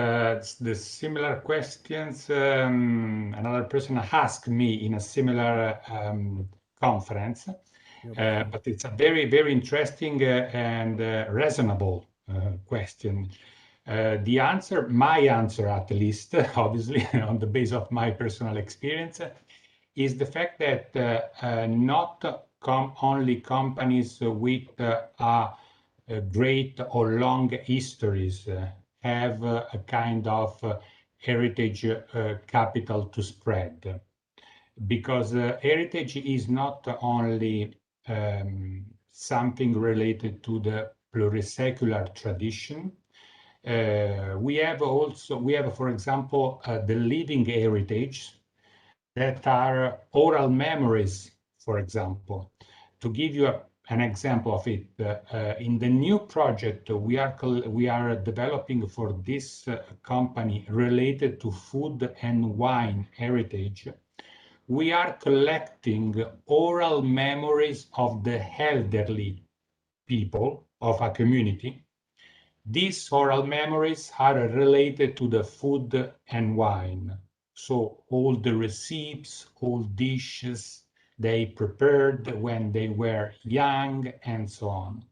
the similar questions another person asked me in a similar conference, but it's a very, very interesting and reasonable question. The answer, my answer at least, obviously on the basis of my personal experience, is the fact that not only companies with great or long histories have a kind of heritage capital to spread, because heritage is not only something related to the plurisecular tradition. We have, for example, the living heritage that are oral memories, for example. To give you an example of it. In the new project we are developing for this company related to food and wine heritage, we are collecting oral memories of the elderly people of a community. These oral memories are related to the food and wine. So all the recipes, all dishes they prepared when they were young and so on.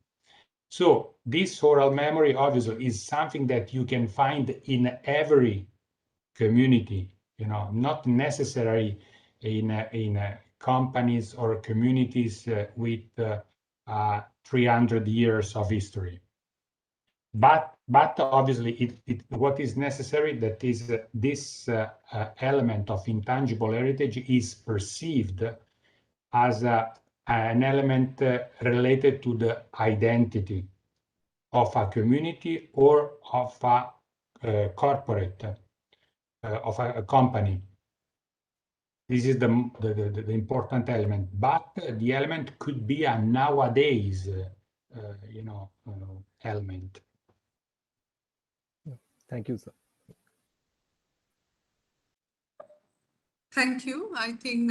So this oral memory obviously is something that you can find in every community, not necessarily in companies or communities with 300 years of history. But obviously, what is necessary that is this element of intangible heritage is perceived as an element related to the identity of a community or of a corporate, of a company. This is the important element, but the element could be a nowadays, element. Thank you, sir. Thank you. I think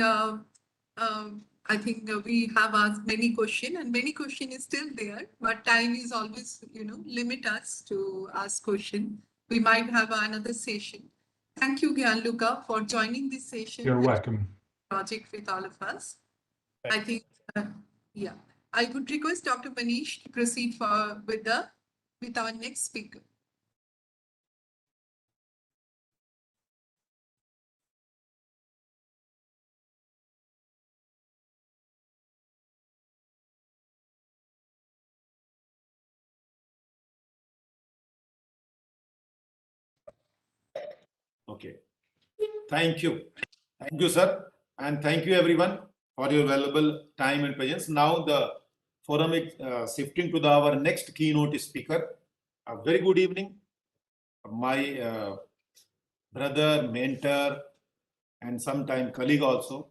we have asked many questions, and many question is still there, but time is always, limit us to ask question. We might have another session. Thank you, Gianluca, for joining this session. You're welcome. Project with all of us. Thank I think, yeah. I would request Dr. Manish to proceed with our next speaker. Okay. Thank you. Thank you, sir. And thank you, everyone, for your valuable time and patience. Now, the forum is shifting to our next keynote speaker. A very good evening. My brother, mentor, and sometime colleague also,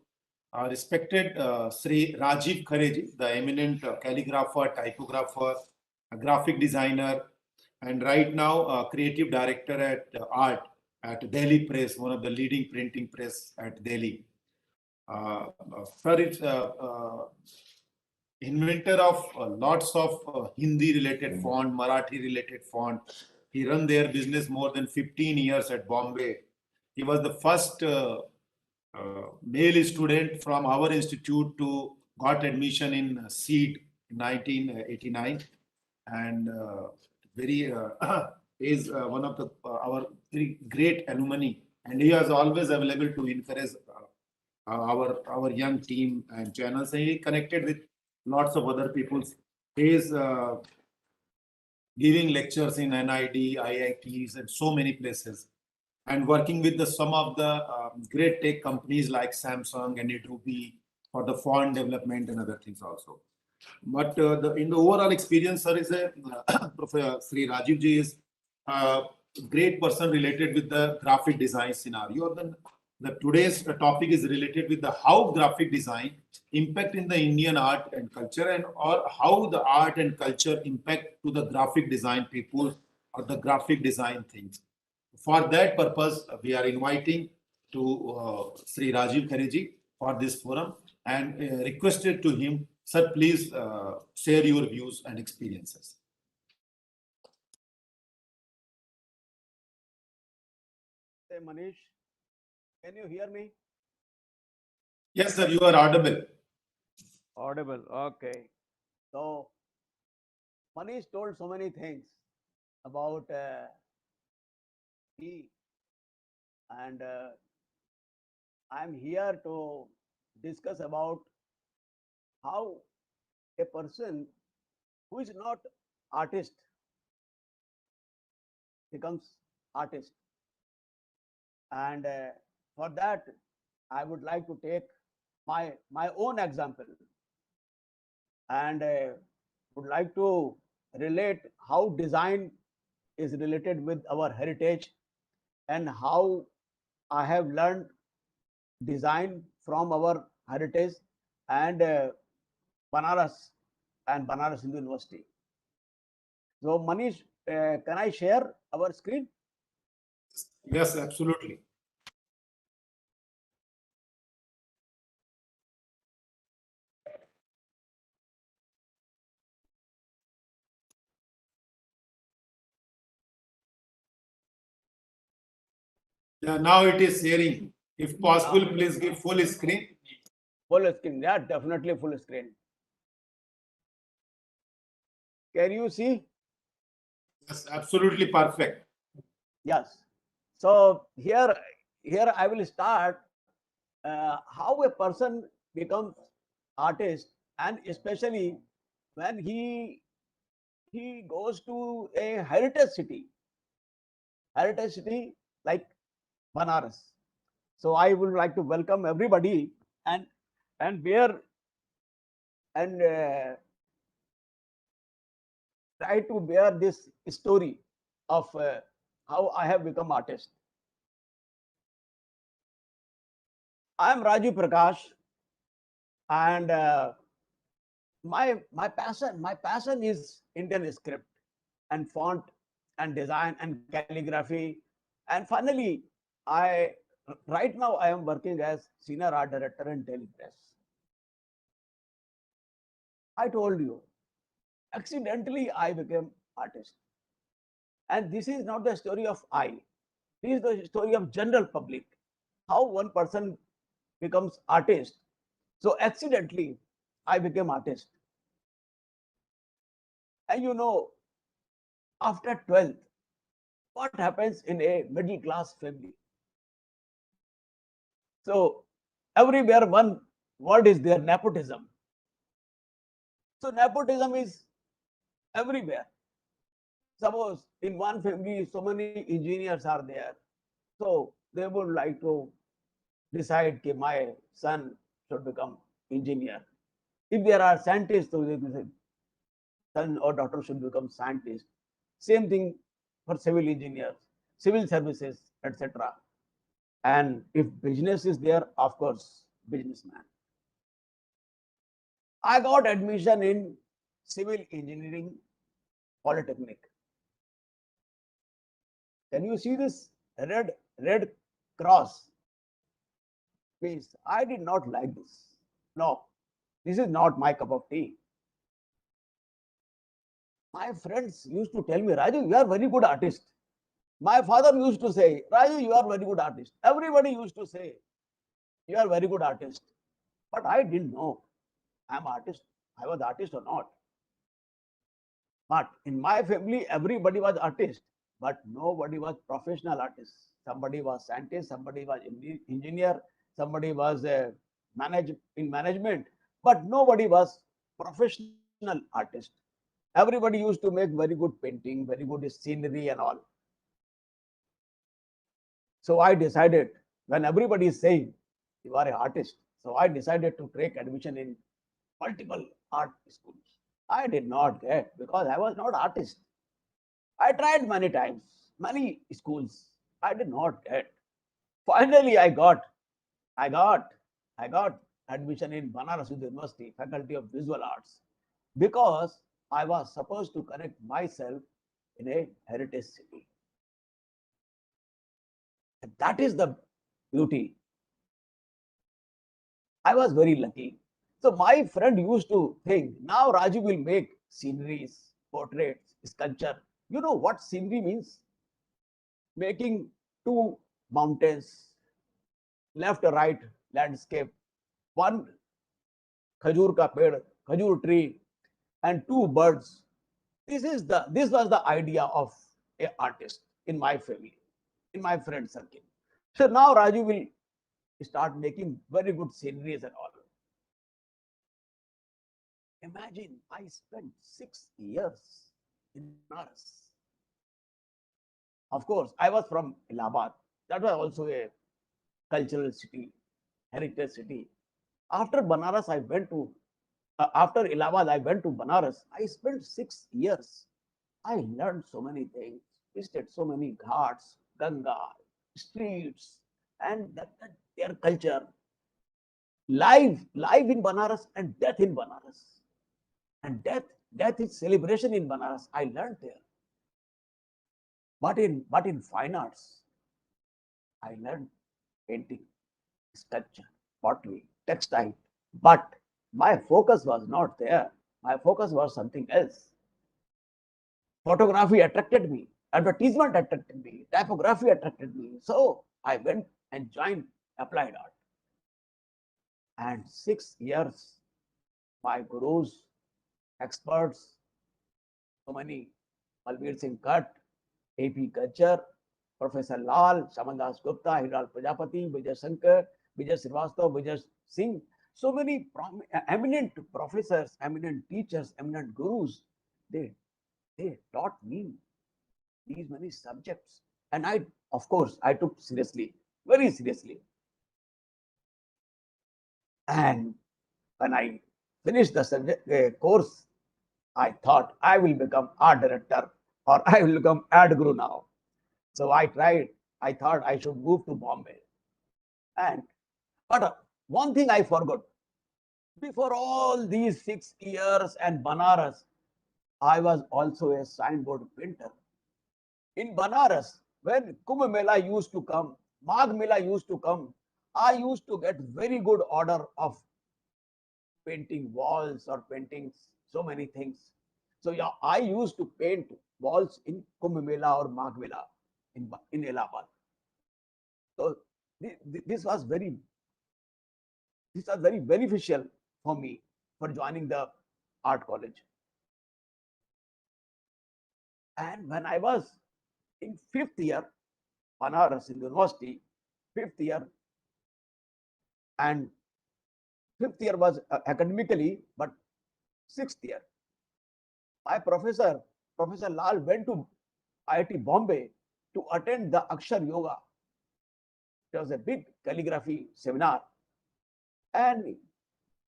respected Sri Rajiv Khareji, the eminent calligrapher, typographer, graphic designer, and right now creative director at art at Delhi Press, one of the leading printing press at Delhi. Sir is inventor of lots of Hindi related font, Marathi related font. He run their business more than 15 years at Bombay. He was the first male student from our institute to got admission in SEED in 1989, and very is one of our very great alumni, and he is always available to encourage our young team and channels. And he connected with lots of other people. He is giving lectures in NID, IITs, and so many places, and working with some of the great tech companies like Samsung and Adobe for the font development and other things also. But in the overall experience, sir, is a Professor Sri Rajiv ji is a great person related with the graphic design scenario. Then the today's topic is related with the how graphic design impact in the Indian art and culture, and or how the art and culture impact to the graphic design people or the graphic design things. For that purpose, we are inviting to Sri Rajiv Khareji for this forum, and requested to him, sir, please share your views and experiences. Hey, Manish, can you hear me? Yes, sir, you are audible. Audible. Okay. So, Manish told so many things about me, and I'm here to discuss about how a person who is not artist becomes artist. And for that, I would like to take my own example, and would like to relate how design is related with our heritage, and how I have learned design from our heritage. And Banaras, and Banaras Hindu University. So Manish, can I share our screen? Yes, absolutely. Yeah, now it is sharing. If possible, please give full screen. Full screen, yeah, definitely full screen. Can you see? Yes, absolutely perfect. Yes. So here I will start how a person becomes artist, and especially when he goes to a heritage city like Banaras. So I would like to welcome everybody and bear and try to bear this story of how I have become artist. I am Raju Prakash, and my passion is Indian script and font and design and calligraphy, and finally I right now I am working as senior art director in Daily Press. I told you, accidentally I became artist, and this is not the story of I. This is the story of general public. How one person becomes artist. So accidentally I became artist, and after 12th, what happens in a middle class family? So everywhere one word is there, nepotism. So nepotism is everywhere. Suppose in one family so many engineers are there, so they would like to decide that my son should become engineer. If there are scientists, so they say son or daughter should become scientist. Same thing for civil engineers, civil services, etc. And if business is there, of course, businessman. I got admission in civil engineering polytechnic. Can you see this red cross piece? I did not like this. No, this is not my cup of tea. My friends used to tell me, Raju, you are very good artist. My father used to say, Raju, you are very good artist. Everybody used to say, you are very good artist. But I didn't know I'm artist. I was artist or not. But in my family, everybody was artist, but nobody was professional artist. Somebody was scientist, somebody was engineer, somebody was in management, but nobody was professional artist. Everybody used to make very good painting, very good scenery and all. So I decided, when everybody is saying you are an artist, so I decided to take admission in multiple art schools. I did not get because I was not artist. I tried many times, many schools. I did not get. Finally, I got, I got admission in Banaras University, Faculty of Visual Arts, because I was supposed to connect myself in a heritage city. And that is the beauty. I was very lucky. So my friend used to think, now Raju will make sceneries, portraits, sculpture. You know what scenery means? Making two mountains, left or right landscape, one khajur ka ped, khajur tree, and two birds. This was the idea of a artist in my family, in my friend circle. So now Raju will start making very good sceneries and all. Imagine I spent 6 years in Banaras. Of course, I was from Allahabad. That was also a cultural city, heritage city. After Banaras, I went to after Allahabad, I went to Banaras. I spent 6 years. I learned so many things, visited so many ghats, Ganga, streets, and their culture. Life in Banaras and death in Banaras. And death is celebration in Banaras. I learned there. But in fine arts, I learned painting, sculpture, pottery, textile. But my focus was not there. My focus was something else. Photography attracted me, advertisement attracted me, typography attracted me. So I went and joined applied art. And 6 years, my gurus, experts, so many, Balbir Singh Khat, AP Culture, Professor Lal, Shamandas Gupta, Hiral Prajapati, Vijay Shankar, Vijay Srivastava, Vijay Singh, so many eminent professors, eminent teachers, eminent gurus, they taught me these many subjects. And I, of course, I took seriously, very seriously. And when I finished the subject, course, I thought I will become art director or I will become ad guru now. So I tried. I thought I should move to Bombay. And but one thing I forgot. Before all these 6 years and Banaras, I was also a signboard painter. In Banaras, when Kumbh Mela used to come, Magh Mela used to come, I used to get very good order of painting walls or painting so many things. So yeah, I used to paint walls in Kumbh Mela or Magh Mela in Allahabad. So this was very beneficial for me for joining the art college. And when I was in fifth year, Banaras University, fifth year, and fifth year was academically, but sixth year, my Professor Lal, went to IIT Bombay to attend the Akshar Yoga. It was a big calligraphy seminar. And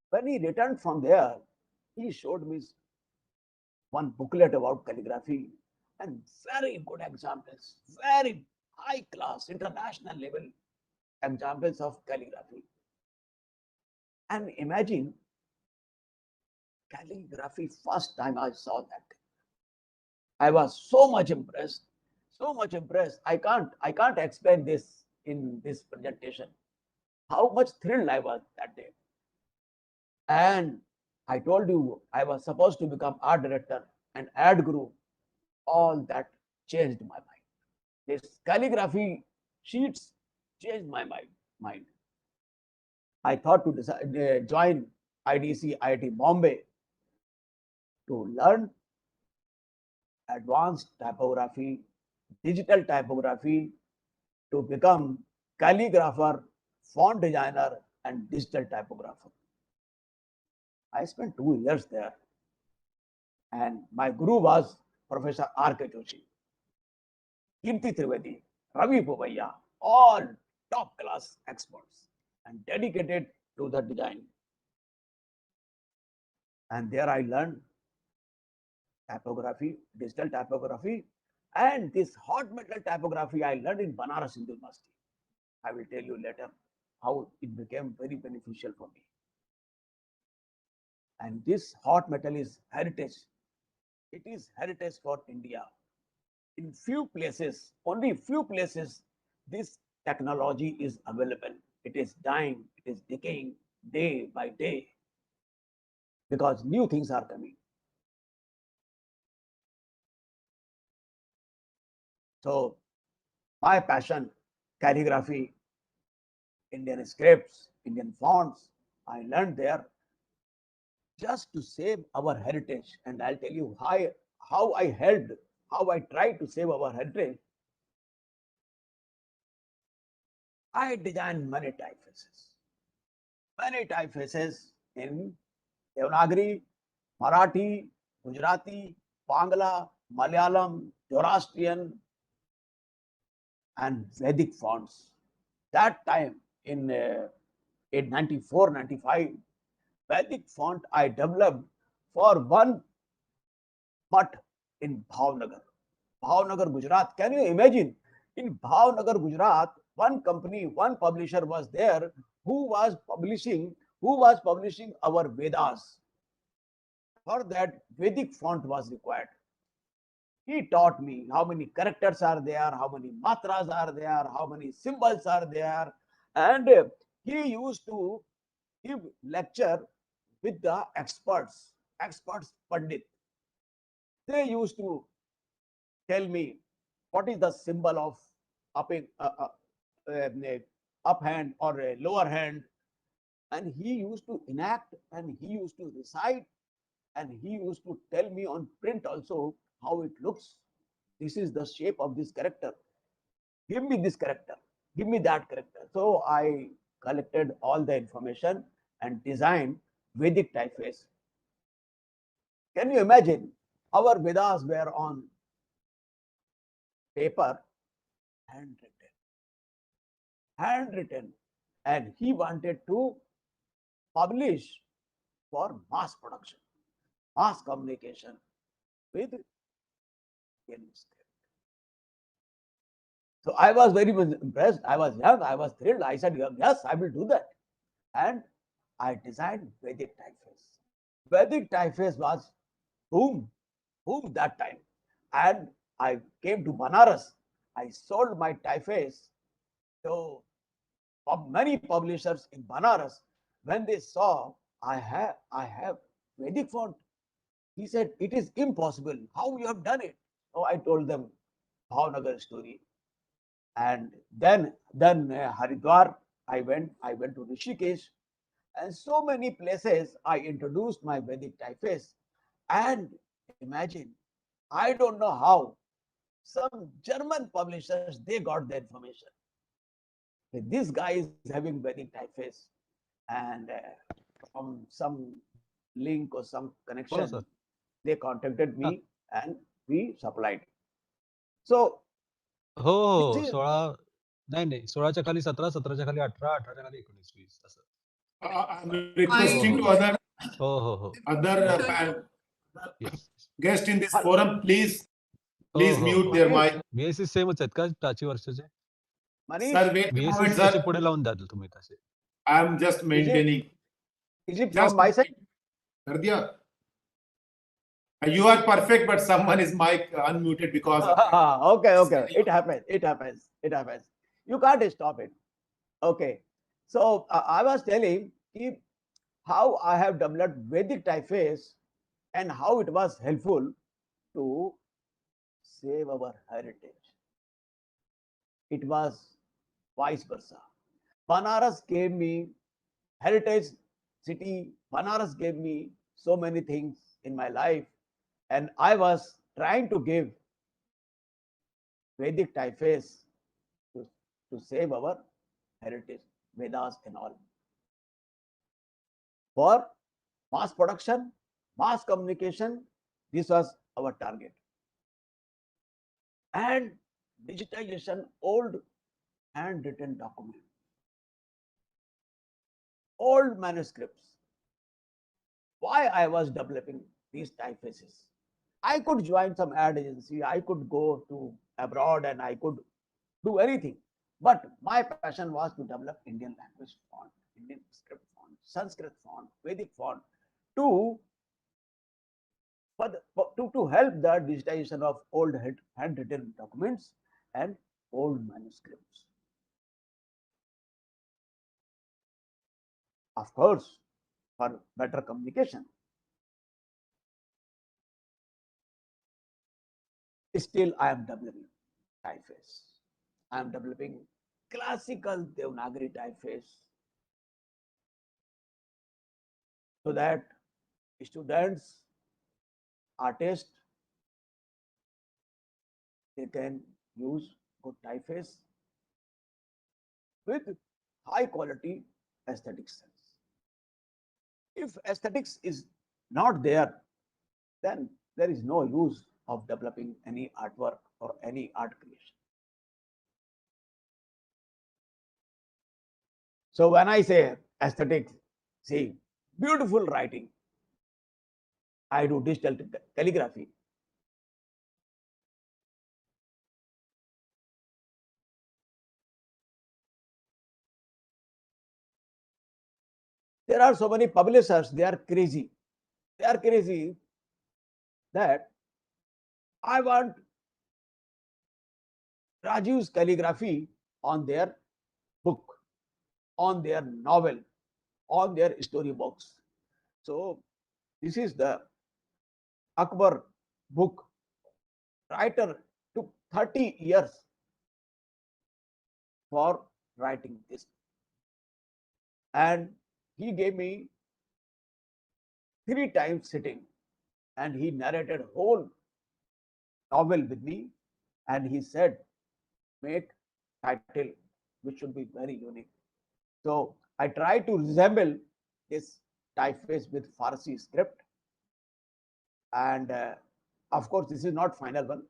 when he returned from there, he showed me one booklet about calligraphy and very good examples, very high class, international level examples of calligraphy. And imagine calligraphy, first time I saw that. I was so much impressed, so much impressed. I can't explain this in this presentation. How much thrilled I was that day. And I told you I was supposed to become art director and ad guru. All that changed my mind. This calligraphy sheets changed my mind. I thought to join IDC, IIT Bombay to learn advanced typography, digital typography, to become calligrapher, font designer, and digital typographer. I spent 2 years there. And my guru was Professor R.K. Joshi, Kirti Trivedi, Ravi Povaiya, all top class experts and dedicated to the design. And there I learned typography, digital typography, and this hot metal typography I learned in Banaras University. I will tell you later how it became very beneficial for me. And this hot metal is heritage. It is heritage for India. In few places, only few places, this technology is available. It is dying, it is decaying day by day because new things are coming. So my passion, calligraphy, Indian scripts, Indian fonts, I learned there just to save our heritage. And I'll tell you how I tried to save our heritage. I designed many typefaces in Devanagari, Marathi, Gujarati, Bangla, Malayalam, Zoroastrian, and Vedic fonts. That time in 94, 95, Vedic font I developed for one mutt in Bhavnagar. Bhavnagar, Gujarat. Can you imagine? In Bhavnagar, Gujarat, one company, one publisher was there who was publishing our Vedas. For that, Vedic font was required. He taught me how many characters are there, how many matras are there, how many symbols are there. And he used to give lecture with the experts Pandit. They used to tell me what is the symbol of upping, up hand or a lower hand. And he used to enact and he used to recite and he used to tell me on print also how it looks. This is the shape of this character. Give me this character. Give me that character. So I collected all the information and designed Vedic typeface. Can you imagine? Our Vedas were on paper, handwritten, and he wanted to publish for mass production, mass communication with manuscript. So I was very much impressed. I was young, I was thrilled. I said, yes, I will do that. And I designed Vedic typeface. Vedic typeface was boom that time. And I came to Banaras. I sold my typeface to many publishers in Banaras. When they saw I have Vedic font, he said, it is impossible. How you have done it? So I told them Bhavnagar story. And then Haridwar, I went to Rishikesh, and so many places I introduced my Vedic typeface. And imagine, I don't know how some German publishers they got the information. This guy is having Vedic typeface, and from some link or some connection, sir. they contacted me and we supplied. So हो हो this is 16 नाही नाही 16च्या खाली 17 17च्या खाली 18 18च्या खाली 19 20 असं I'm requesting to Oh. other हो हो other guests in this forum, please mute their mic. VSC सेमच आहेत का टाची वर्षाचे Manish, Sir, wait a VSC moment, तसे sir. पुढे लावून द्याल तुम्ही तसे I'm just maintaining. is it Just from my side? कर दिया? You are perfect, but someone is mic unmuted because of Okay. It happens. You can't stop it. Okay. So I was telling how I have developed Vedic typeface and how it was helpful to save our heritage. It was vice versa. Banaras gave me heritage city. Banaras gave me so many things in my life, and I was trying to give Vedic typeface to save our heritage, Vedas and all. For mass production, mass communication, this was our target. And digitization, old handwritten documents, old manuscripts. Why I was developing these typefaces? I could join some ad agency, I could go to abroad and I could do anything. But my passion was to develop Indian language font, Indian script font, Sanskrit font, Vedic font to help the digitization of old handwritten documents and old manuscripts. Of course, for better communication. Still, I am developing typeface. I am developing classical Devanagari typeface so that students, artists, they can use good typeface with high quality aesthetic sense. If aesthetics is not there, then there is no use of developing any artwork or any art creation. So when I say aesthetics, see, beautiful writing. I do digital calligraphy. There are so many publishers, they are crazy. They are crazy that I want Rajiv's calligraphy on their book, on their novel, on their storybooks. So this is the Akbar book. Writer took 30 years for writing this. And he gave me 3 times sitting, and he narrated whole novel with me, and he said, make title which should be very unique. So I try to resemble this typeface with Farsi script. And of course, this is not final one.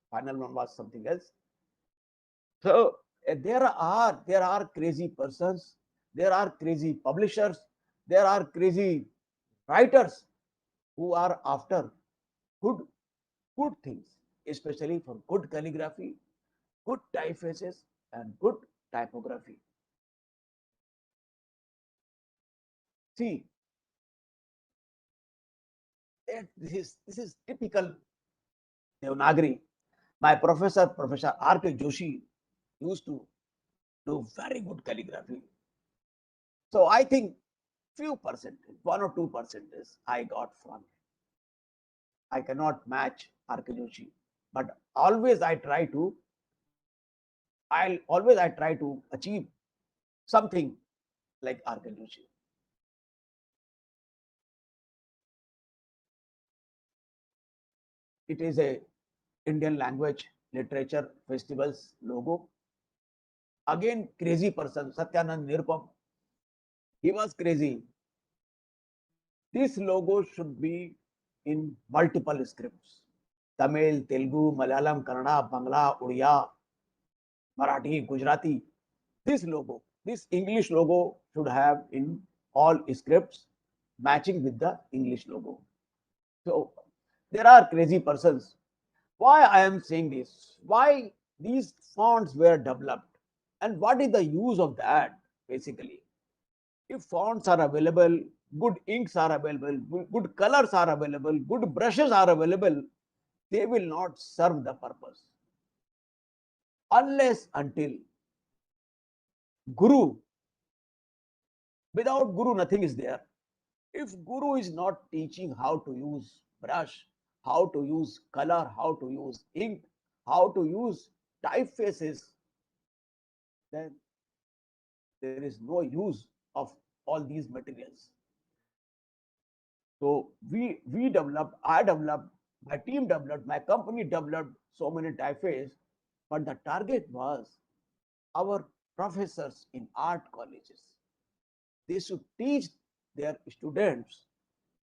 Final one was something else. So there are crazy persons, there are crazy publishers, there are crazy writers who are after good good things, especially for good calligraphy, good typefaces, and good typography. See, this is typical Devanagari. My professor, Professor R.K. Joshi, used to do very good calligraphy. So I think few percentage, 1 or 2% I got from. I cannot match R.K. Joshi, but always I try to. I try to achieve something like R.K. Joshi. It is a Indian language literature festivals logo. Again, crazy person, Satyanand Nirupam. He was crazy. This logo should be in multiple scripts: Tamil, Telugu, Malayalam, Kannada, Bangla, Odia, Marathi, Gujarati. This logo, this English logo should have in all scripts matching with the English logo. So there are crazy persons. Why I am saying this? Why these fonts were developed, and what is the use of that basically? If fonts are available, good inks are available, good colors are available, good brushes are available, they will not serve the purpose unless until Guru. Without Guru, nothing is there. If Guru is not teaching how to use brush, how to use color, how to use ink, how to use typefaces, then there is no use of all these materials. So we developed, I developed, my team developed, my company developed so many typefaces, but the target was our professors in art colleges. They should teach their students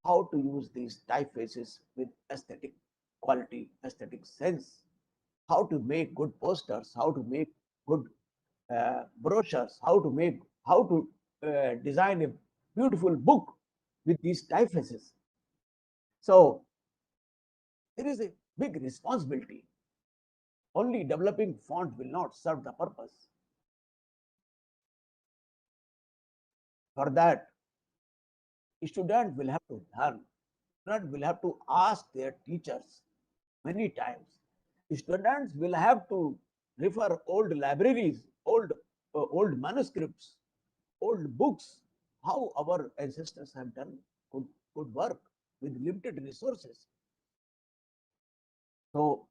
how to use these typefaces with aesthetic quality, aesthetic sense, how to make good posters, how to make good brochures, how to design a beautiful book with these typefaces. So there is a big responsibility. Only developing font will not serve the purpose. For that, students will have to learn. Students will have to ask their teachers many times. Students will have to refer old libraries, old manuscripts, old books, how our ancestors have done good work with limited resources. So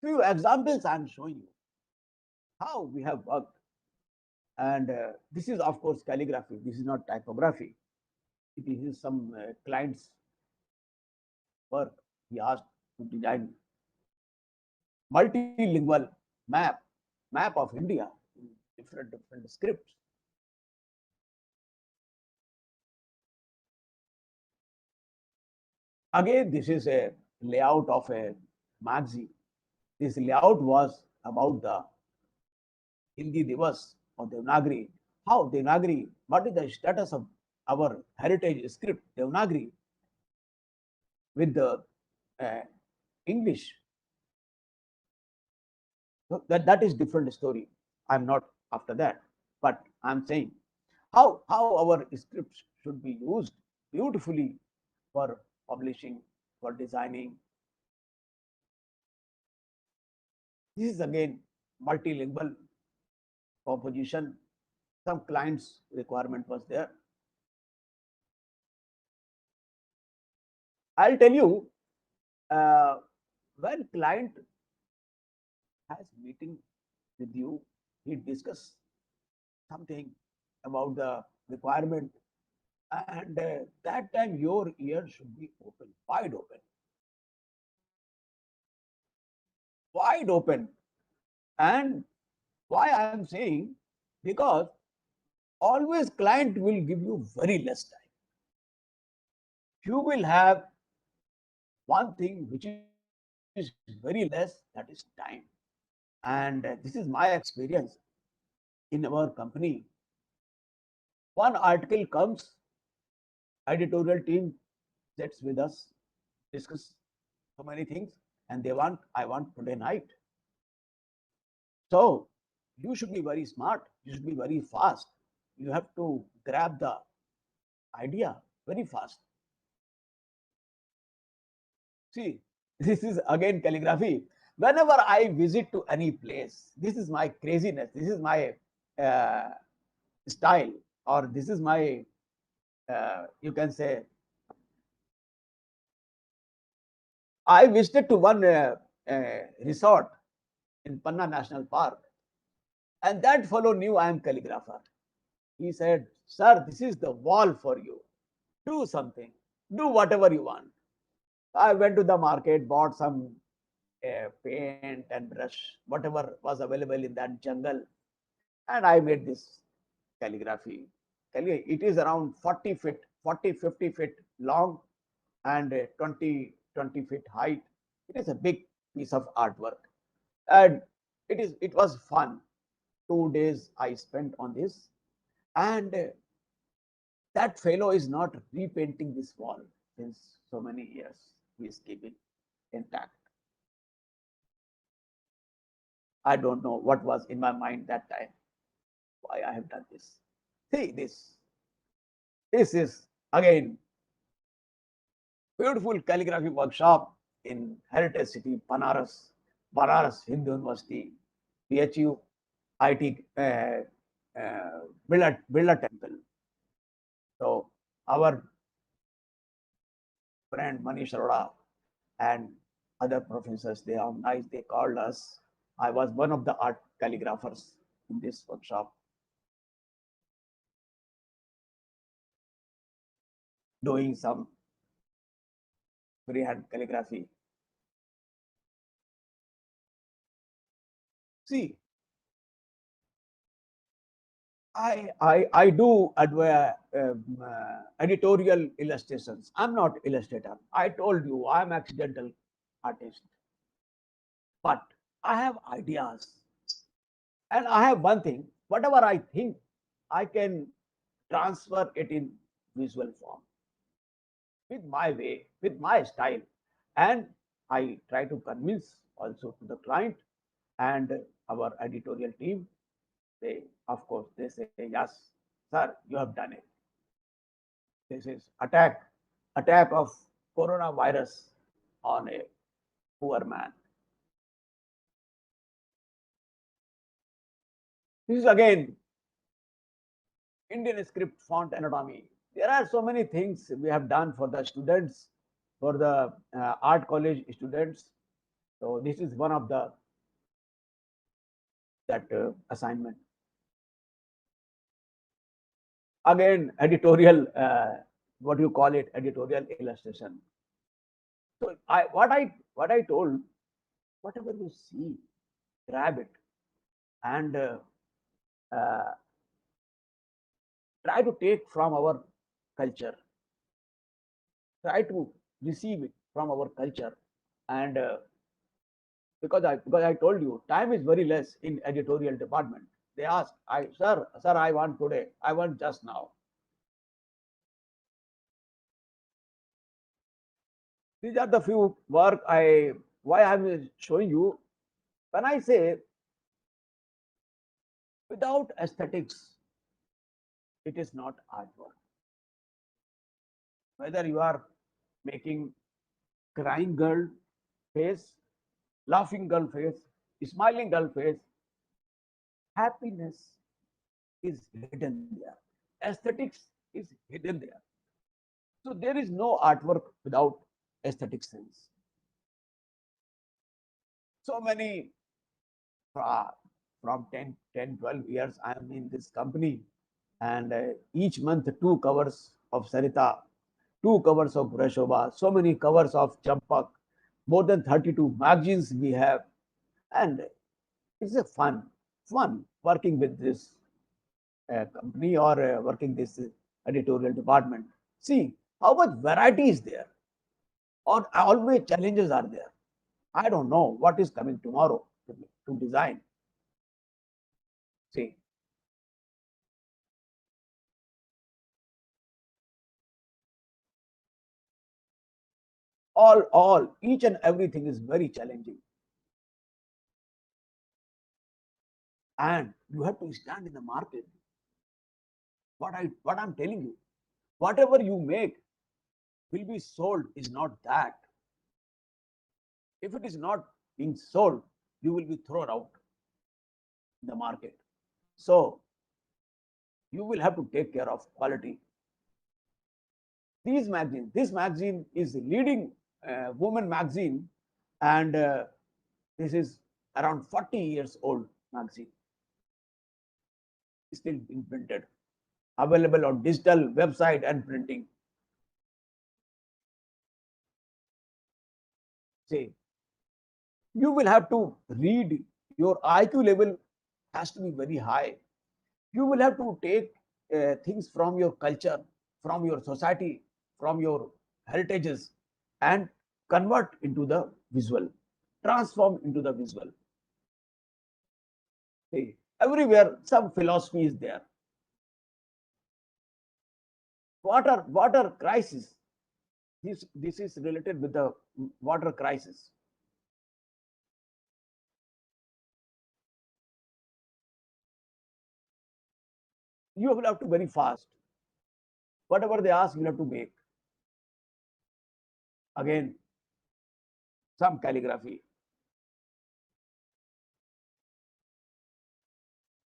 few examples I'm showing you how we have worked. And this is, of course, calligraphy. This is not typography. It is some client's work. He asked to design multilingual map of India in different scripts. Again, this is a layout of a magazine. This layout was about the Hindi Divas or Devanagari. How Devanagari, what is the status of our heritage script, Devanagari, with the English? So that is different story. I'm not after that, but I'm saying how our scripts should be used beautifully for publishing, for designing. This is again multilingual composition. Some clients' requirement was there. I'll tell you, when client has meeting with you, he discuss something about the requirement, and that time your ear should be open, wide open. And why I am saying, because always client will give you very less time. You will have one thing which is very less, that is time. And this is my experience in our company. One article comes, editorial team sits with us, discuss so many things, and I want today night. So you should be very smart, you should be very fast. You have to grab the idea very fast. See, this is again calligraphy. Whenever I visit to any place, this is my craziness, this is my uh, style, or this is my, you can say, I visited to one resort in Panna National Park, and that fellow knew I am calligrapher. He said, "Sir, this is the wall for you. Do something, do whatever you want." I went to the market, bought some paint and brush, whatever was available in that jungle, and I made this calligraphy. It is around 40 feet, 40, 50 feet long, and 20 feet height. It is a big piece of artwork, and it was fun. 2 days I spent on this, and that fellow is not repainting this wall since so many years. He is keeping intact. I don't know what was in my mind that time, why I have done this. See this. This is again beautiful calligraphy workshop in Heritage City, Banaras Hindu University, PHU, IT, Birla Temple. So our friend Manish Arora and other professors, they are nice. They called us. I was one of the art calligraphers in this workshop, doing some freehand calligraphy. See, I do editorial illustrations. I'm not illustrator. I told you I'm accidental artist, but I have ideas, and I have one thing. Whatever I think, I can transfer it in visual form with my way, with my style, and I try to convince also to the client and our editorial team. They, of course, they say yes, sir, you have done it. This is attack of coronavirus on a poor man. This is again Indian script font anatomy. There are so many things we have done for the students, for the art college students. So this is one of the that assignment. Again, editorial, what do you call it? Editorial illustration. So what I told, whatever you see, grab it and uh, try to take from our culture, try to receive it from our culture. And because I told you time is very less in editorial department. They ask, sir, I want today, I want just now. These are the few work why I'm showing you. When I say without aesthetics, it is not artwork. Whether you are making crying girl face, laughing girl face, smiling girl face, happiness is hidden there. Aesthetics is hidden there. So there is no artwork without aesthetic sense. So many from 12 years I am in this company, and each month 2 covers of Sarita, 2 covers of Brashova, so many covers of Champak, more than 32 magazines we have, and it's a fun working with this company or working this editorial department. See how much variety is there, or always challenges are there. I don't know what is coming tomorrow to design. See, each and everything is very challenging, and you have to stand in the market. What I'm telling you, whatever you make will be sold is not that. If it is not being sold, you will be thrown out in the market. So you will have to take care of quality. This magazine is the leading woman magazine, and this is around 40 years old magazine, still being printed, available on digital website and printing. Say, you will have to read, your IQ level has to be very high. You will have to take things from your culture, from your society, from your heritages, and convert into the visual, transform into the visual. See, everywhere some philosophy is there. Water crisis. This is related with the water crisis. You will have to very fast. Whatever they ask, you have to make. Again, some calligraphy.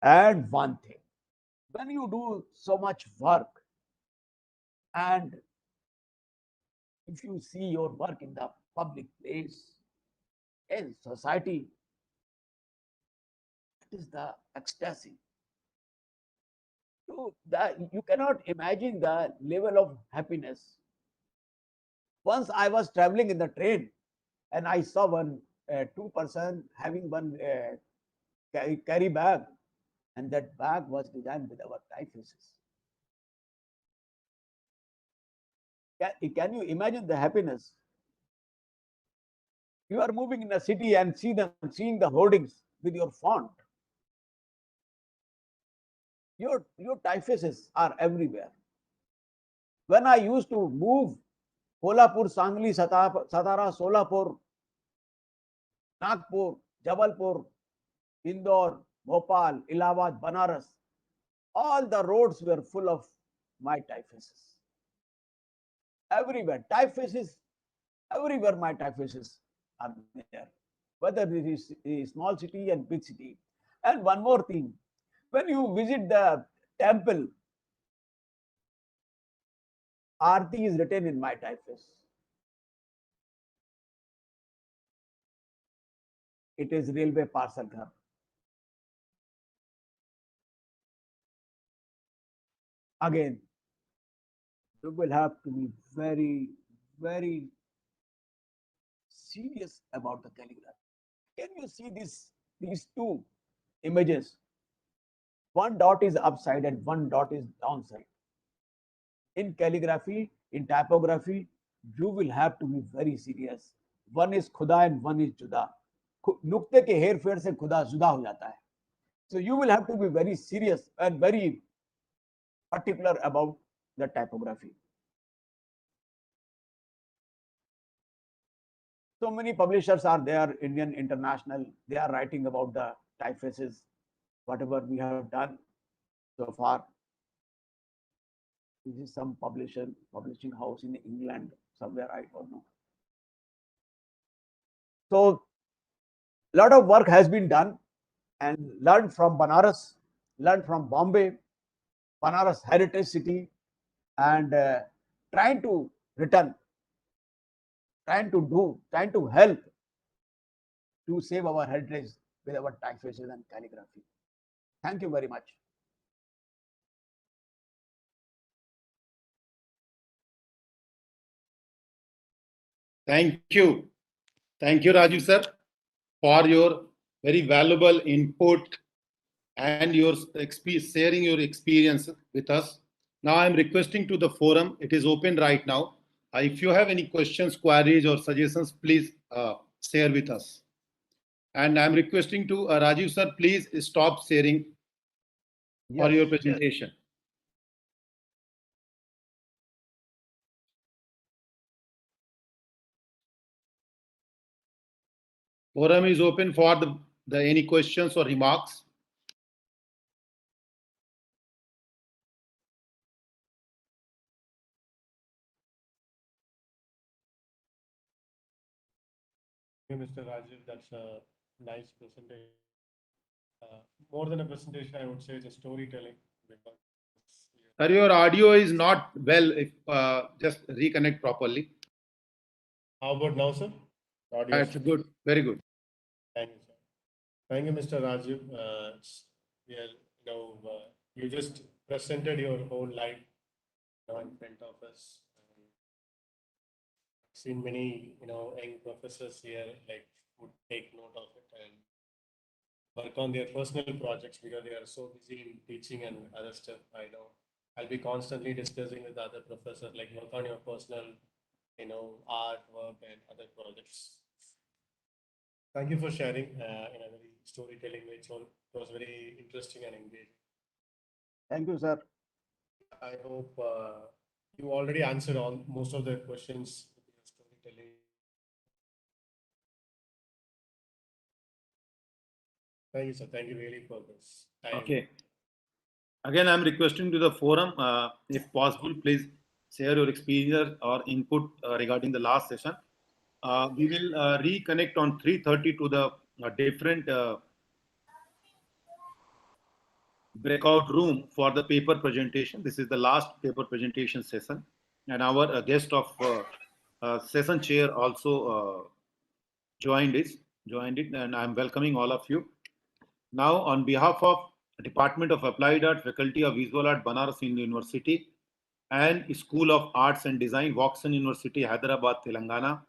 And one thing, when you do so much work, and if you see your work in the public place, in society, that is the ecstasy. You cannot imagine the level of happiness. Once I was traveling in the train, and I saw one two-person having one carry bag, and that bag was designed with our typefaces. Can you imagine the happiness? You are moving in a city and seeing the hoardings with your font. Your typefaces are everywhere. When I used to move Kolhapur, Sangli, Satara, Solapur, Nagpur, Jabalpur, Indore, Bhopal, Allahabad, Banaras, all the roads were full of my typefaces. Everywhere, typefaces, everywhere my typefaces are there, whether it is a small city and big city. And one more thing, when you visit the temple, Aarti is written in my typeface. It is railway parcel ghar. Again, you will have to be very, very serious about the calligraphy. Can you see these two images? One dot is upside and one dot is downside. In calligraphy, in typography, you will have to be very serious. One is khuda and one is juda. नुक्ते के हेर फेर से खुदा जुदा हो जाता है. So you will have to be very serious and very particular about the typography. So many publishers are there, Indian, international. They are writing about the typefaces, whatever we have done so far. This is some publishing house in England, somewhere, I don't know. So a lot of work has been done and learned from Banaras, learned from Bombay, Banaras heritage city, and trying to return, trying to help to save our heritage with our typefaces and calligraphy. Thank you very much. Thank you. Thank you, Rajiv sir, for your very valuable input and your sharing your experience with us. Now I'm requesting to the forum, it is open right now. If you have any questions, queries or suggestions, please share with us. And I'm requesting to Rajiv sir, please stop sharing for your presentation. Forum is open for the any questions or remarks. Mr. Rajiv, that's a nice presentation. More than a presentation, I would say it's a storytelling because. Sir, your audio is not well. If just reconnect properly. How about now, sir? Audio. That's good. Very good. Thank you, sir. Thank you, Mr. Rajiv. You just presented your whole life in front of us. Seen many, young professors here like would take note of it and work on their personal projects because they are so busy in teaching and other stuff. I know I'll be constantly discussing with other professors like work on your personal, art work and other projects. Thank you for sharing in a very storytelling way. It was very interesting and engaging. Thank you, sir. I hope you already answered most of the questions with your storytelling. Thank you, sir. Thank you really for this. Okay. Again, I'm requesting to the forum, if possible, please share your experience or input regarding the last session. We will reconnect on 3:30 to the different breakout room for the paper presentation. This is the last paper presentation session, and our guest of session chair also joined it, and I'm welcoming all of you. Now, on behalf of Department of Applied Art, Faculty of Visual Art, Banaras Hindu University, and School of Arts and Design, Voxen University, Hyderabad, Telangana,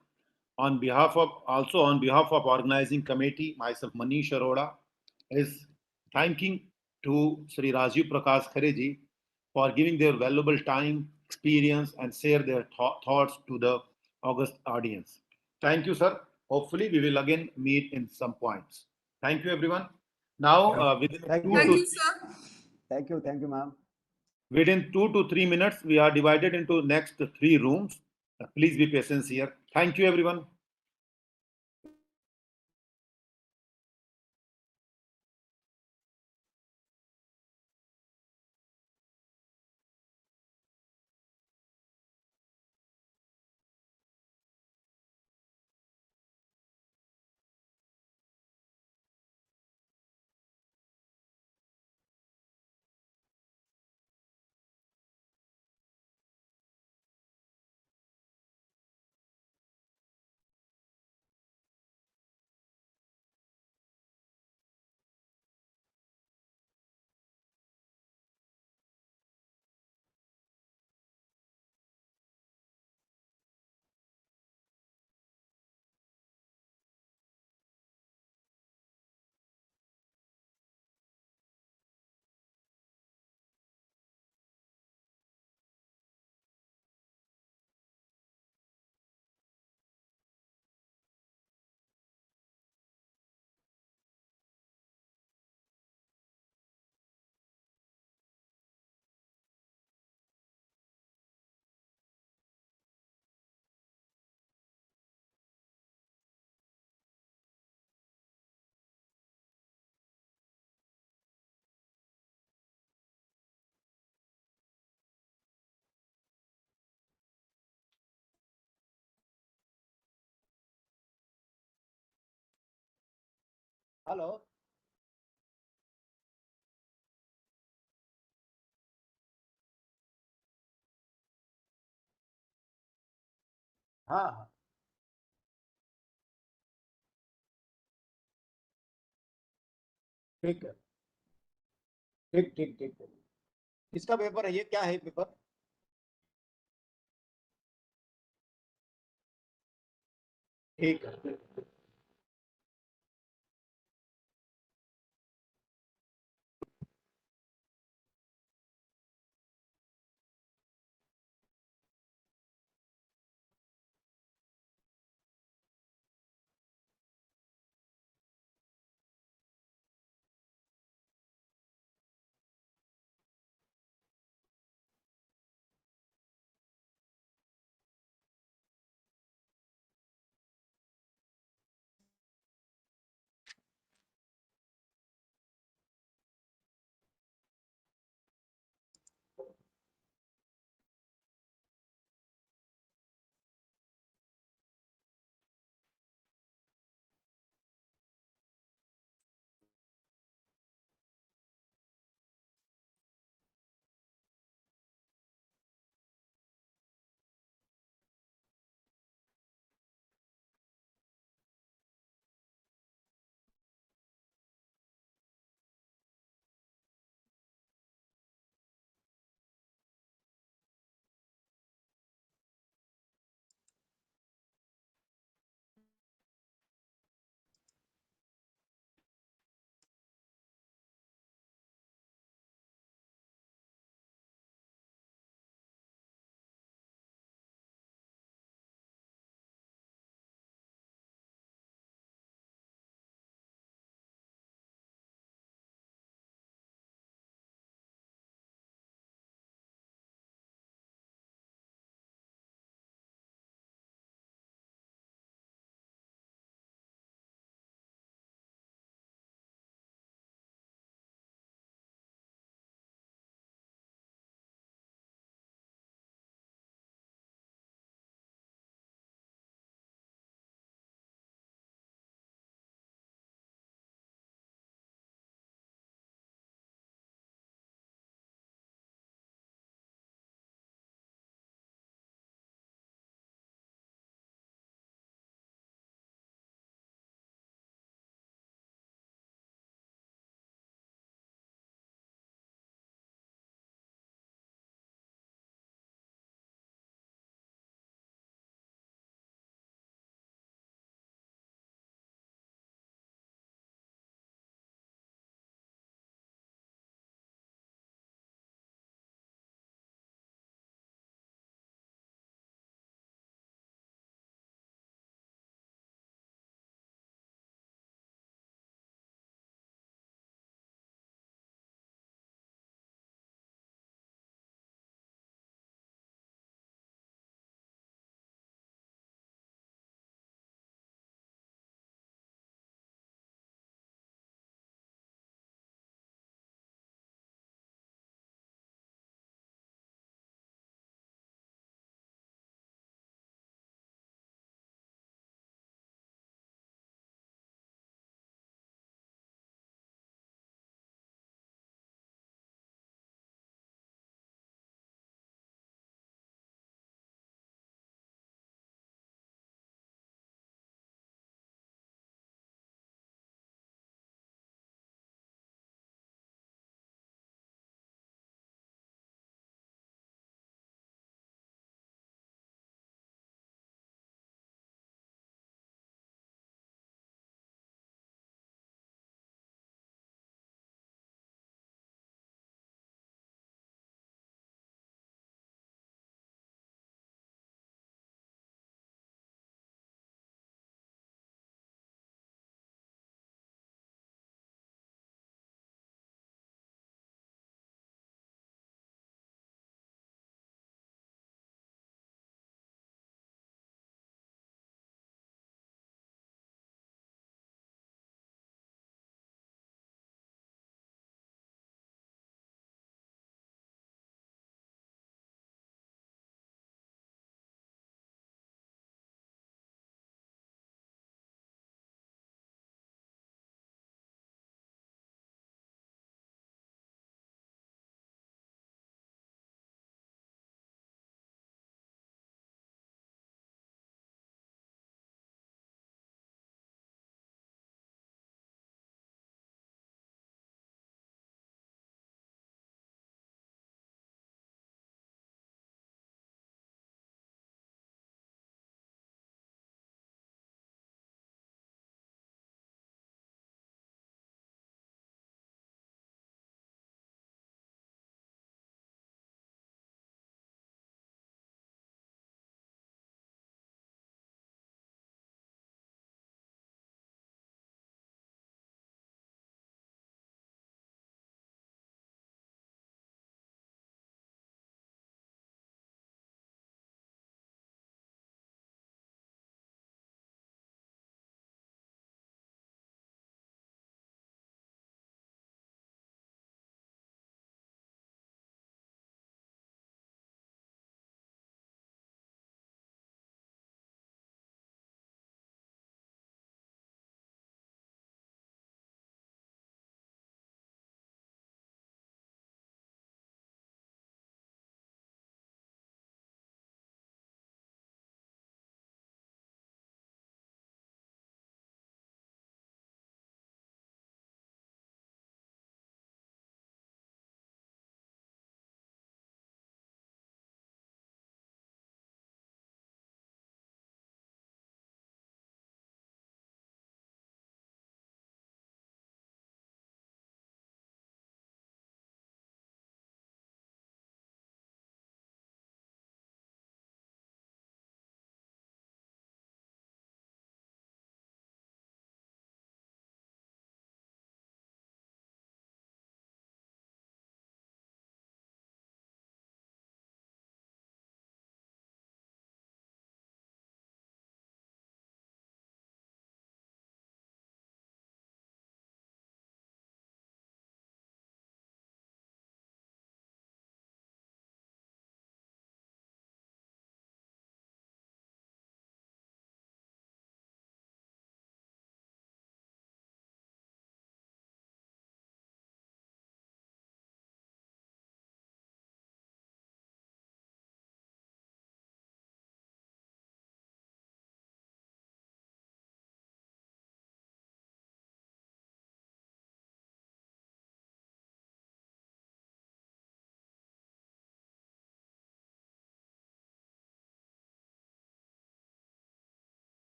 on behalf of organizing committee, myself Manish Arora is thanking to Sri Rajiv Prakash Khareji for giving their valuable time, experience, and share their thoughts to the august audience. Thank you, sir. Hopefully, we will again meet in some points. Thank you, everyone. Now, within Thank you, sir. Thank you, ma'am. within 2 to 3 minutes, we are divided into next 3 rooms. Please be patient here. Thank you, everyone. Hello. हाँ हाँ, ठीक है, ठीक ठीक ठीक ठीक। किसका paper है ये, क्या है पेपर? ठीक है।